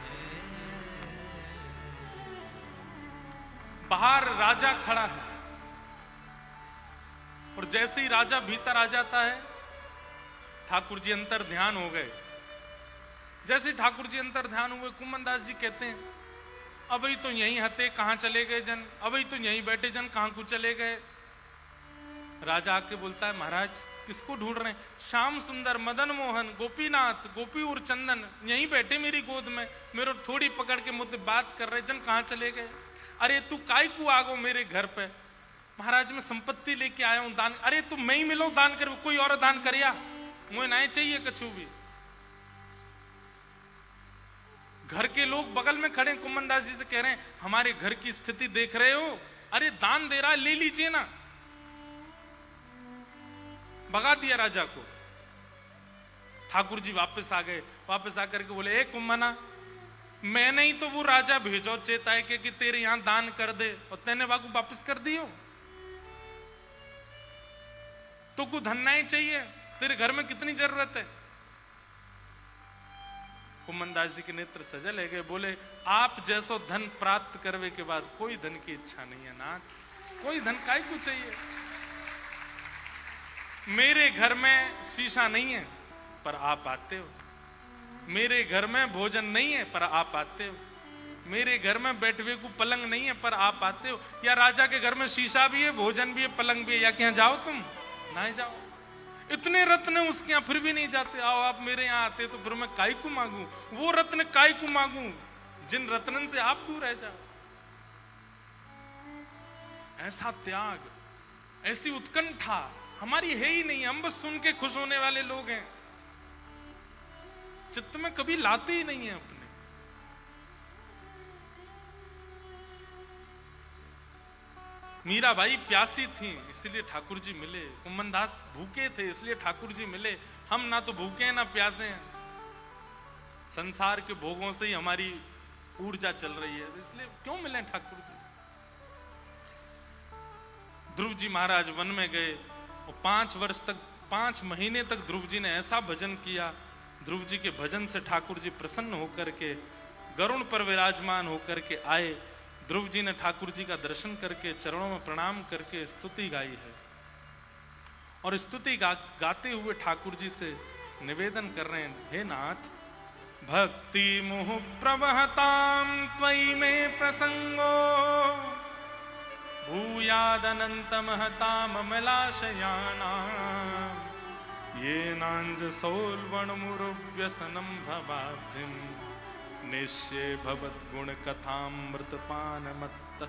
है।
बाहर राजा खड़ा है और जैसे ही राजा भीतर आ जाता है, ठाकुर जी अंतर ध्यान हो गए। जैसे ठाकुर जी अंतर ध्यान हुए, कुम्मन दास जी कहते हैं, अभी तो यहीं हते, कहां चले गए जन, अभी तो यहीं बैठे जन, कहां को चले गए। राजा आके बोलता है, महाराज किसको ढूंढ रहे हैं? श्याम सुंदर, मदन मोहन, गोपीनाथ, गोपी और चंदन यहीं बैठे मेरी गोद में, मेरे थोड़ी पकड़ के मुझसे बात कर रहे जन, कहां चले गए? अरे तू काय को आगो मेरे घर पे? महाराज मैं संपत्ति लेके आया हूं दान। अरे तू मैं ही मिलो दान कर, कोई और दान करिया, मुझे नहीं चाहिए कछु भी। घर के लोग बगल में खड़े कुम्मन दास जी से कह रहे हैं, हमारे घर की स्थिति देख रहे हो, अरे दान दे रहा है, ले लीजिए ना। भगा दिया राजा को। ठाकुर जी वापस आ गए, वापस आकर के बोले, ए कुम्मना, मैंने ही तो वो राजा भेजो चेताए के कि तेरे यहां दान कर दे, और तेने बाबू वापस कर दियो। तो को धन नहीं चाहिए, तेरे घर में कितनी जरूरत है? कुम्मन दास जी के नेत्र सजल है गए, बोले, आप जैसो धन प्राप्त करने के बाद कोई धन की इच्छा नहीं है नाथ, कोई धन काय को चाहिए। मेरे घर में शीशा नहीं है पर आप आते हो, मेरे घर में भोजन नहीं है पर आप आते हो, मेरे घर में बैठवे को पलंग नहीं है पर आप आते हो। या राजा के घर में शीशा भी है, भोजन भी है, पलंग भी है, या क्या जाओ तुम? नहीं जाओ। इतने रत्न उसके यहाँ फिर भी नहीं जाते। आओ आप मेरे यहाँ आते तो फिर मैं काय को मांगू, वो रत्न काय को मांगू जिन रत्नन से आप दूर रह जाओ। ऐसा त्याग, ऐसी उत्कंठा हमारी है ही नहीं। हम बस सुन के खुश होने वाले लोग हैं, चित्त में कभी लाते ही नहीं है अपने। मीराबाई प्यासी थी इसलिए ठाकुर जी मिले, कुम्मन दास भूखे थे इसलिए ठाकुर जी मिले। हम ना तो भूखे हैं ना प्यासे हैं, संसार के भोगों से ही हमारी ऊर्जा चल रही है, इसलिए क्यों मिले ठाकुर जी। ध्रुव जी महाराज वन में गए और 5 महीने तक ध्रुव जी ने ऐसा भजन किया। ध्रुव जी के भजन से ठाकुर जी प्रसन्न होकर के गरुड़ पर विराजमान होकर के आए। ध्रुव जी ने ठाकुर जी का दर्शन करके चरणों में प्रणाम करके स्तुति गाई है, और स्तुति गाते हुए ठाकुर जी से निवेदन कर रहे हैं, हे नाथ, भक्ति मुह प्रवहताम त्वयि में प्रसंगो भूयादनंत महताम मलाशयाना ये नांज सौर्वण मुरुव्यसनम भवाब्धिम निश्चय भवत गुण कथामृत पान मत्त।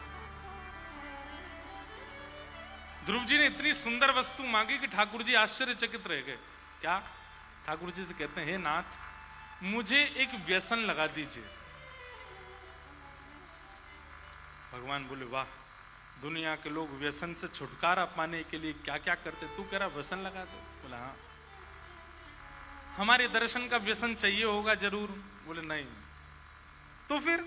ध्रुव जी ने इतनी सुंदर वस्तु मांगी कि ठाकुर जी आश्चर्यचकित रह गए। क्या? ठाकुर जी से कहते हैं, हे नाथ, मुझे एक व्यसन लगा दीजिए। भगवान बोले, वाह, दुनिया के लोग व्यसन से छुटकारा पाने के लिए क्या क्या करते, तू कह रहा व्यसन लगा दो? बोला हाँ। हमारे दर्शन का व्यसन चाहिए होगा जरूर? बोले नहीं। तो फिर?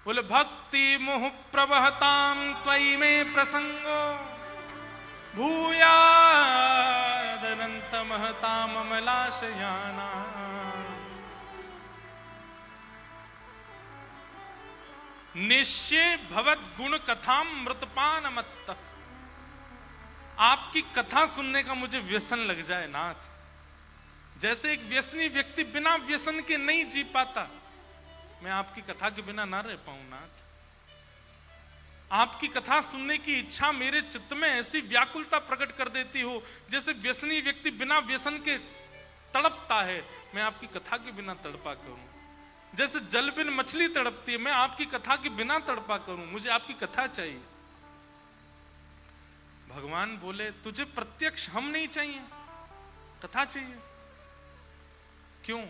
बोले, भक्ति मोह प्रवहताम त्वयि में प्रसंगो भूयादनंत महताम अमलाशयाना। निश्चय भवत गुण कथाम मृतपान मत्त। आपकी कथा सुनने का मुझे व्यसन लग जाए नाथ। जैसे एक व्यसनी व्यक्ति बिना व्यसन के नहीं जी पाता, मैं आपकी कथा के बिना ना रह पाऊं नाथ। आपकी कथा सुनने की इच्छा मेरे चित्त में ऐसी व्याकुलता प्रकट कर देती हो, जैसे व्यसनी व्यक्ति बिना व्यसन के तड़पता है, मैं आपकी कथा के बिना तड़पा करूं। जैसे जल बिन मछली तड़पती है, मैं आपकी कथा के बिना तड़पा करूं। मुझे आपकी कथा चाहिए। भगवान बोले, तुझे प्रत्यक्ष हम नहीं चाहिए, कथा चाहिए। क्यों?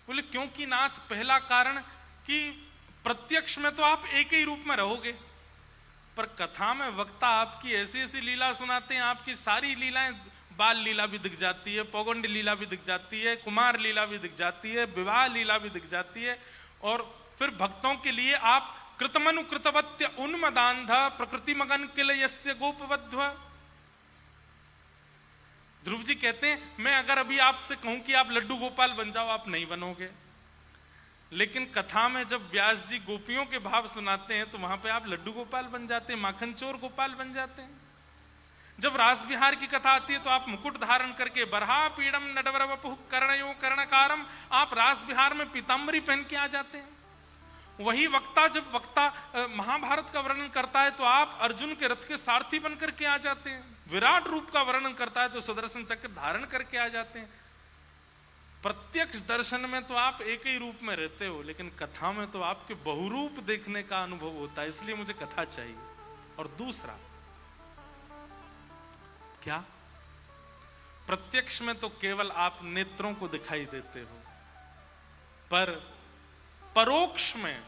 बोले, क्योंकि नाथ, पहला कारण कि प्रत्यक्ष में तो आप एक ही रूप में रहोगे, पर कथा में वक्ता आपकी ऐसी ऐसी लीला सुनाते हैं, आपकी सारी लीलाएं, बाल लीला भी दिख जाती है, पौगंड लीला भी दिख जाती है, कुमार लीला भी दिख जाती है, विवाह लीला भी दिख जाती है, और फिर भक्तों के लिए आप कृतमनु कृतवत्य उन्मदान्धा प्रकृति मगन किलयस्य गोपवध्व। ध्रुव जी कहते हैं, मैं अगर अभी आपसे कहूं कि आप लड्डू गोपाल बन जाओ, आप नहीं बनोगे। लेकिन कथा में जब व्यास जी गोपियों के भाव सुनाते हैं तो वहां पे आप लड्डू गोपाल बन जाते हैं, माखन चोर गोपाल बन जाते हैं। जब रास बिहार की कथा आती है तो आप मुकुट धारण करके बरहा पीड़म नडवर वपुः कर्णयो कर्णकारम, आप रास बिहार में पीताम्बरी पहन के आ जाते हैं। वही वक्ता, जब वक्ता महाभारत का वर्णन करता है तो आप अर्जुन के रथ के सारथी बन करके आ जाते हैं। विराट रूप का वर्णन करता है तो सुदर्शन चक्र धारण करके आ जाते हैं। प्रत्यक्ष दर्शन में तो आप एक ही रूप में रहते हो, लेकिन कथा में तो आपके बहुरूप देखने का अनुभव होता है, इसलिए मुझे कथा चाहिए। और दूसरा क्या? प्रत्यक्ष में तो केवल आप नेत्रों को दिखाई देते हो, पर परोक्ष में,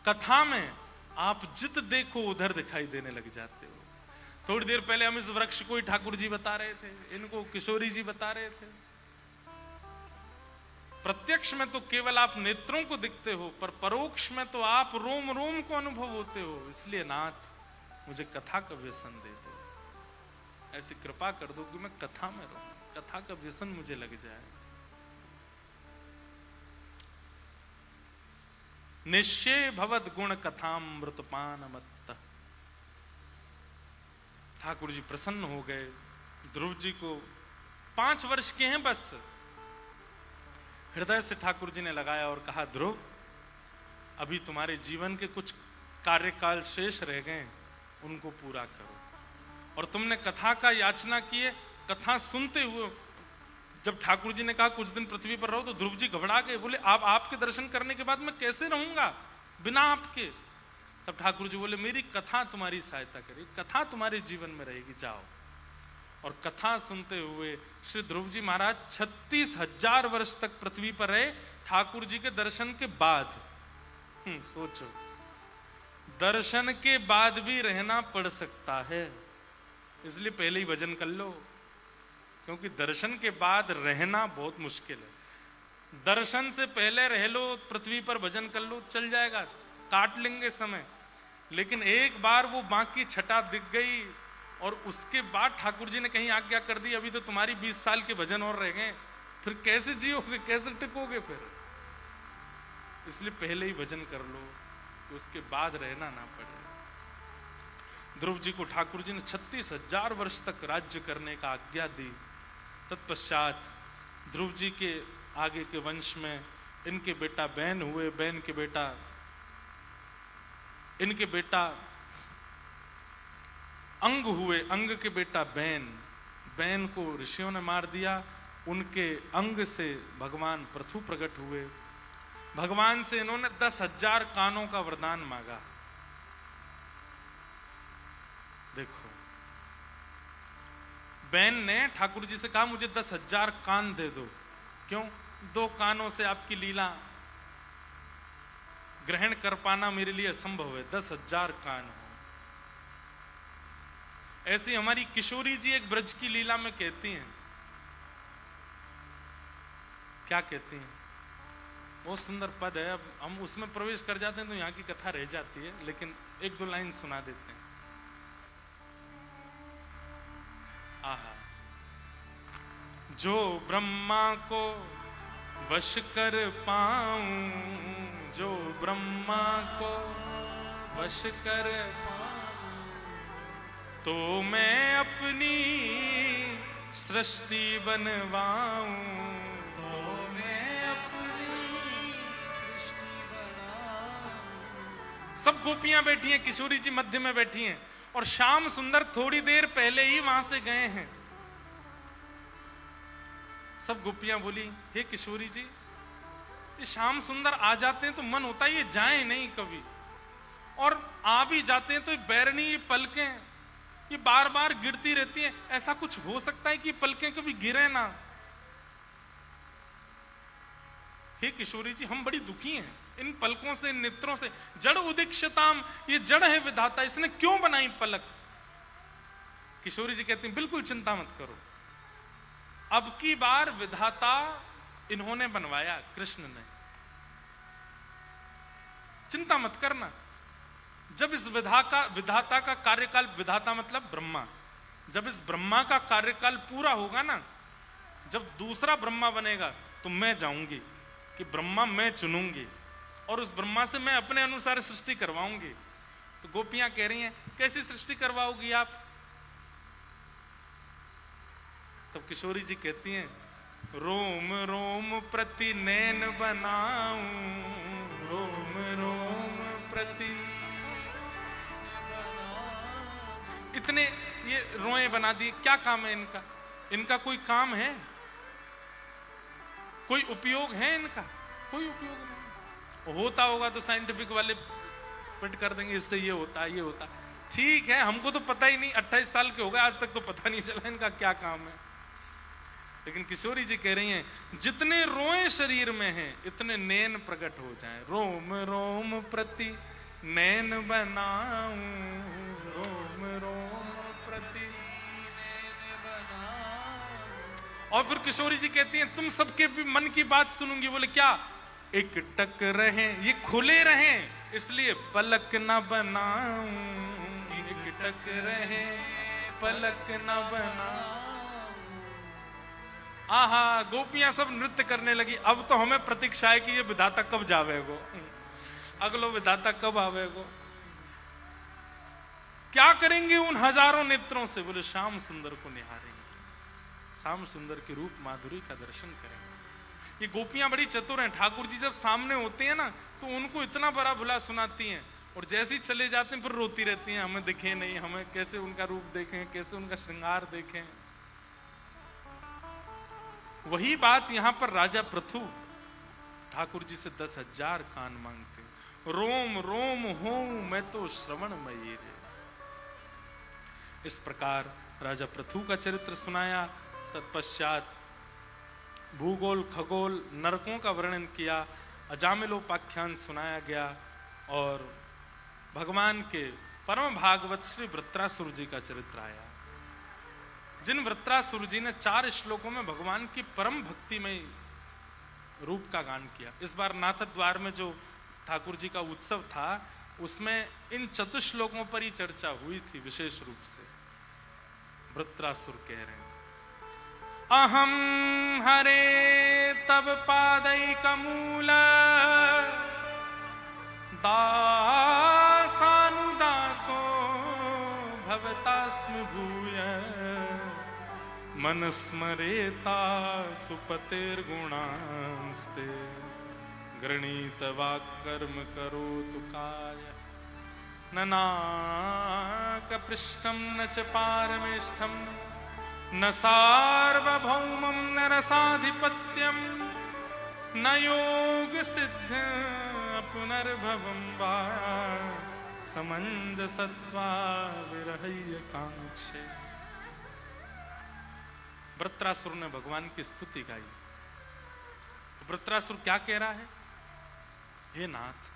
कथा में आप जित देखो उधर दिखाई देने लग जाते हो। थोड़ी देर पहले हम इस वृक्ष को ही ठाकुर जी बता रहे थे, इनको किशोरी जी बता रहे थे। प्रत्यक्ष में तो केवल आप नेत्रों को दिखते हो, पर परोक्ष में तो आप रोम रोम को अनुभव होते हो। इसलिए नाथ, मुझे कथा का व्यसन दे दो, ऐसी कृपा कर दो कि मैं कथा में रहूं, कथा का व्यसन मुझे लग जाए। निश्चय भवत गुण कथामृतपान मत्त। ठाकुर जी प्रसन्न हो गए। ध्रुव जी को 5 वर्ष के हैं बस। हृदय से ठाकुर जी ने लगाया और कहा, ध्रुव, अभी तुम्हारे जीवन के कुछ कार्यकाल शेष रह गए, उनको पूरा करो। और तुमने कथा का याचना की है, कथा सुनते हुए जब ठाकुर जी ने कहा कुछ दिन पृथ्वी पर रहो, तो ध्रुव जी घबरा गए। बोले, आप आपके दर्शन करने के बाद मैं कैसे रहूंगा बिना आपके? तब ठाकुर जी बोले, मेरी कथा तुम्हारी सहायता करेगी, कथा तुम्हारे जीवन में रहेगी, जाओ। और कथा सुनते हुए श्री ध्रुव जी महाराज 36,000 वर्ष तक पृथ्वी पर रहे, ठाकुर जी के दर्शन के बाद। सोचो, दर्शन के बाद भी रहना पड़ सकता है, इसलिए पहले ही भजन कर लो, क्योंकि दर्शन के बाद रहना बहुत मुश्किल है। दर्शन से पहले रह लो, पृथ्वी पर भजन कर लो, चल जाएगा, काट लेंगे समय। लेकिन एक बार वो बाकी छटा दिख गई और उसके बाद ठाकुर जी ने कहीं आज्ञा कर दी, अभी तो तुम्हारी 20 साल के भजन और रह गए, फिर कैसे जियोगे, कैसे टिकोगे फिर? इसलिए पहले ही भजन कर लो कि उसके बाद रहना ना पड़े। ध्रुव जी को ठाकुर जी ने 36,000 वर्ष तक राज्य करने का आज्ञा दी। तत्पश्चात ध्रुव जी के आगे के वंश में इनके बेटा बैन हुए, बैन के बेटा, इनके बेटा अंग हुए, अंग के बेटा बैन, बैन को ऋषियों ने मार दिया। उनके अंग से भगवान पृथु प्रकट हुए। भगवान से इन्होंने 10,000 कानों का वरदान मांगा। देखो, बहन ने ठाकुर जी से कहा मुझे 10,000 कान दे दो। क्यों? 2 कानों से आपकी लीला ग्रहण कर पाना मेरे लिए असंभव है, 10,000 कान हो। ऐसी हमारी किशोरी जी एक ब्रज की लीला में कहती हैं, क्या कहती हैं? बहुत सुंदर पद है। अब हम उसमें प्रवेश कर जाते हैं तो यहाँ की कथा रह जाती है, लेकिन 1-2 लाइन सुना देते हैं। आहा, जो ब्रह्मा को वश कर पाऊं, जो ब्रह्मा को वश कर तो मैं अपनी सृष्टि बनवाऊं,
तो मैं अपनी सृष्टि बनाऊं।
सब गोपियां बैठी हैं, किशोरी जी मध्य में बैठी हैं और श्याम सुंदर थोड़ी देर पहले ही वहां से गए हैं। सब गोपियां बोली, हे किशोरी जी, ये श्याम सुंदर आ जाते हैं तो मन होता है ये जाए नहीं कभी, और आ भी जाते हैं तो ये बैरनी, ये पलकें ये बार बार गिरती रहती हैं। ऐसा कुछ हो सकता है कि पलकें कभी गिरे ना? हे किशोरी जी, हम बड़ी दुखी हैं इन पलकों से, इन नेत्रों से। जड़ उदीक्षताम, ये जड़ है विधाता, इसने क्यों बनाई पलक? किशोरी जी कहती हैं बिल्कुल चिंता मत करो, अब की बार विधाता इन्होंने बनवाया, कृष्ण ने, चिंता मत करना। जब इस विधाता का कार्यकाल, विधाता मतलब ब्रह्मा, जब इस ब्रह्मा का कार्यकाल पूरा होगा ना, जब दूसरा ब्रह्मा बनेगा तो मैं जाऊंगी कि ब्रह्मा मैं चुनूंगी और उस ब्रह्मा से मैं अपने अनुसार सृष्टि करवाऊंगी। तो गोपियां कह रही हैं कैसी सृष्टि करवाओगी आप? तब किशोरी जी कहती हैं रोम रोम प्रति नैन बनाऊं, रोम रोम प्रति। इतने ये रोए बना दिए, क्या काम है इनका? इनका कोई काम है? कोई उपयोग है इनका? कोई उपयोग नहीं। होता होगा तो साइंटिफिक वाले फिट कर देंगे, इससे ये होता है, ये होता है। ठीक है, हमको तो पता ही नहीं, 28 साल के हो गए आज तक तो पता नहीं चला इनका क्या काम है। लेकिन किशोरी जी कह रही हैं जितने रोए शरीर में हैं इतने नैन प्रकट हो जाएं। रोम रोम प्रति नैन बनाऊं, रोम रोम प्रति नैन बनाऊं। और फिर किशोरी जी कहती हैं तुम सबके भी मन की बात सुनूंगी। बोले क्या? एक टक रहें, ये खुले रहें, इसलिए पलक न बनाऊं, एक टक रहें पलक न बनाऊं। आहा, गोपियां सब नृत्य करने लगी। अब तो हमें प्रतीक्षा है कि ये विधाता कब जावेगो, अगलो विधाता कब आवेगो, क्या करेंगे उन हजारों नेत्रों से? बोले श्याम सुंदर को निहारेंगे, श्याम सुंदर के रूप माधुरी का दर्शन करेंगे। ये गोपियां बड़ी चतुर हैं। ठाकुर जी जब सामने होते हैं ना तो उनको इतना बड़ा भुला सुनाती हैं और जैसे ही चले जाते हैं फिर रोती रहती हैं, हमें दिखे नहीं, हमें कैसे उनका रूप देखें, कैसे उनका श्रृंगार देखें। वही बात यहां पर राजा पृथु ठाकुर जी से 10,000 कान मांगते, रोम रोम हो मैं तो श्रवणमयी रे। इस प्रकार राजा पृथु का चरित्र सुनाया। तत्पश्चात भूगोल, खगोल, नरकों का वर्णन किया, अजामिलोपाख्यान सुनाया गया और भगवान के परम भागवत श्री वृत्रासुर जी का चरित्र आया, जिन वृत्रासुर जी ने 4 श्लोकों में भगवान की परम भक्तिमय रूप का गान किया। इस बार नाथ द्वार में जो ठाकुर जी का उत्सव था उसमें इन चतुश्लोकों पर ही चर्चा हुई थी विशेष रूप से। वृत्रासुर कह रहे हैं अहम हरे तब पादैकमूल दासानुदासो भवतास्मि भूय मनस्मरेता सुपतेर्गुणांस्ते गृणीत वाक्कर्म करोतु काय न नाकपृष्ठं न च पारमेष्ठं न सार्वभौमं न रसाधिपत्यं न योग सिद्ध पुनर्भवं वा समंजसत्वा विरहय कांक्षे। वृत्रासुर ने भगवान की स्तुति गाई। वृत्रासुर क्या कह रहा है? हे नाथ,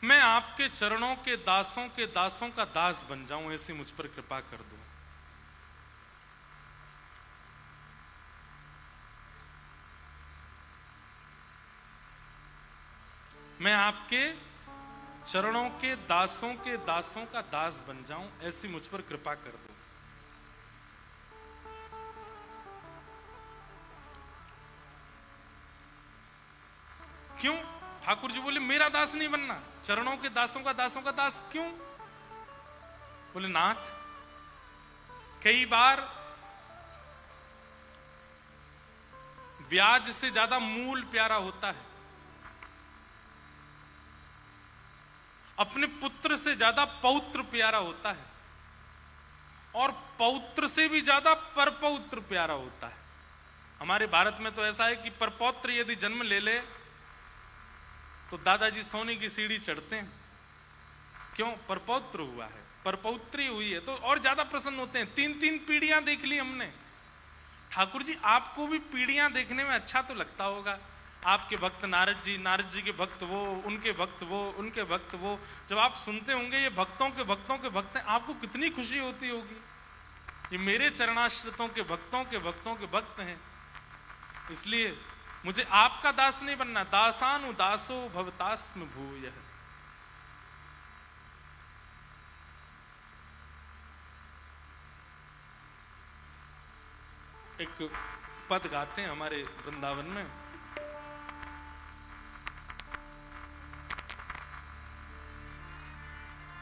मैं आपके चरणों के दासों का दास बन जाऊं, ऐसी मुझ पर कृपा कर दो। मैं आपके चरणों के दासों का दास बन जाऊं, ऐसी मुझ पर कृपा कर दो। क्यों? ठाकुर जी बोले मेरा दास नहीं बनना, चरणों के दासों का दास क्यों? बोले नाथ, कई बार ब्याज से ज्यादा मूल प्यारा होता है, अपने पुत्र से ज्यादा पौत्र प्यारा होता है, और पौत्र से भी ज्यादा परपौत्र प्यारा होता है। हमारे भारत में तो ऐसा है कि परपौत्र यदि जन्म ले ले तो दादाजी सोने की सीढ़ी चढ़ते हैं। क्यों? परपौत्र हुआ है, परपौत्री हुई है, तो और ज्यादा प्रसन्न होते हैं। 3-3 पीढ़ियां देख ली हमने। ठाकुर जी, आपको भी पीढ़ियां देखने में अच्छा तो लगता होगा। आपके भक्त नारद जी के भक्त वो, उनके भक्त वो, उनके भक्त वो। जब आप सुनते होंगे ये भक्तों के भक्त हैं, आपको कितनी खुशी होती होगी। ये मेरे चरणाश्रितों के भक्तों के भक्त हैं, इसलिए मुझे आपका दास नहीं बनना। दासानु दासो भवतास्म भूयः। एक पद गाते हैं हमारे वृंदावन में,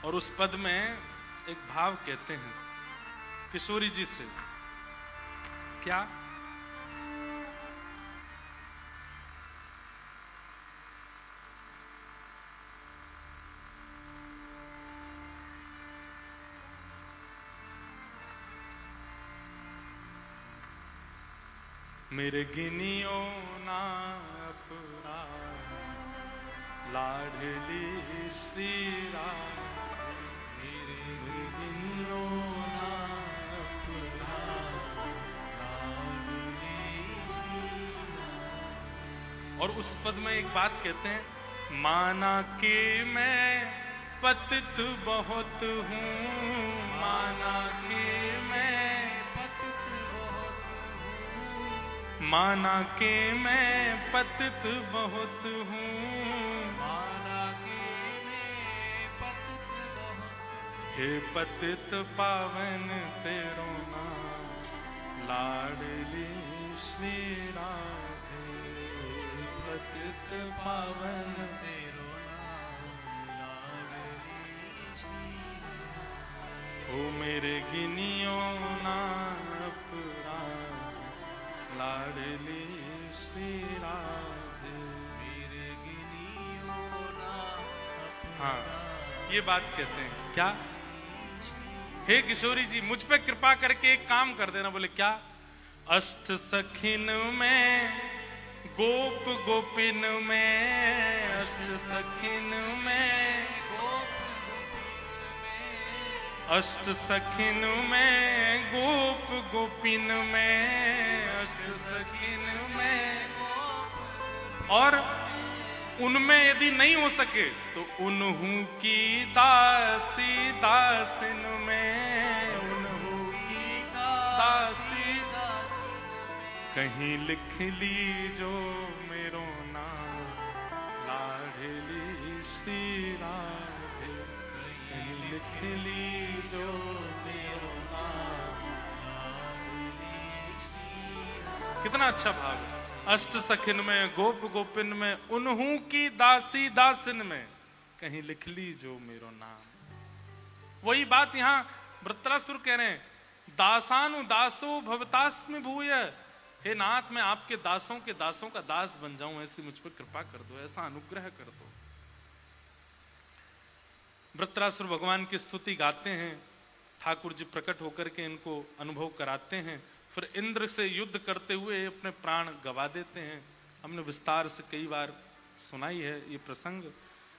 और उस पद में एक भाव कहते हैं किशोरी जी से। क्या? मेरे गिनियो ना अपराध, लाडली श्री राधे। मेरे गिनियो ना अपराध, लाडली श्री राधे। और उस पद में एक बात कहते हैं, माना कि मैं पतित बहुत हूँ, माना कि मैं पतित बहुत हूँ,
माना कि मैं पतित बहुत।
हे पतित पावन तेरो नाम, लाडली श्री राधे।
पतित पावन तेरो नाम, लाडली श्री राधे।
ओ मेरे गिनियो ना अपराध, लाडली श्री राधे।
मेरे गिनियो ना अपराध।
हाँ, ये बात कहते हैं। क्या? हे किशोरी जी, मुझ पे कृपा करके एक काम कर देना। बोले क्या? अष्ट सखिन में, गोप गोपिन में, अष्ट सखिन में, अष्ट सखिन में, गोप गोपिन में, अष्ट सखिन में, और उनमें यदि नहीं हो सके तो उन्हू की दासी दासिन में, उन्हू की दासी कहीं लिख ली जो मेरो नाम, लाडली श्री राधे। कहीं लिख ली जो मेरो नाम, लाडली श्री राधे। कितना अच्छा भाव है। अष्ट सखिन में, गोप गोपिन में, उन्हू की दासी दासिन में, कहीं लिख ली जो मेरो नाम। वही बात यहां वृत्रासुर कह रहे हैं, दासानु दासो भवतास्मि भूयः। हे नाथ, मैं आपके दासों का दास बन जाऊं, ऐसी मुझ पर कृपा कर दो, ऐसा अनुग्रह कर दो। वृत्रासुर भगवान की स्तुति गाते हैं, ठाकुर जी प्रकट होकर के इनको अनुभव कराते हैं, फिर इंद्र से युद्ध करते हुए अपने प्राण गवा देते हैं। हमने विस्तार से कई बार सुनाई है ये प्रसंग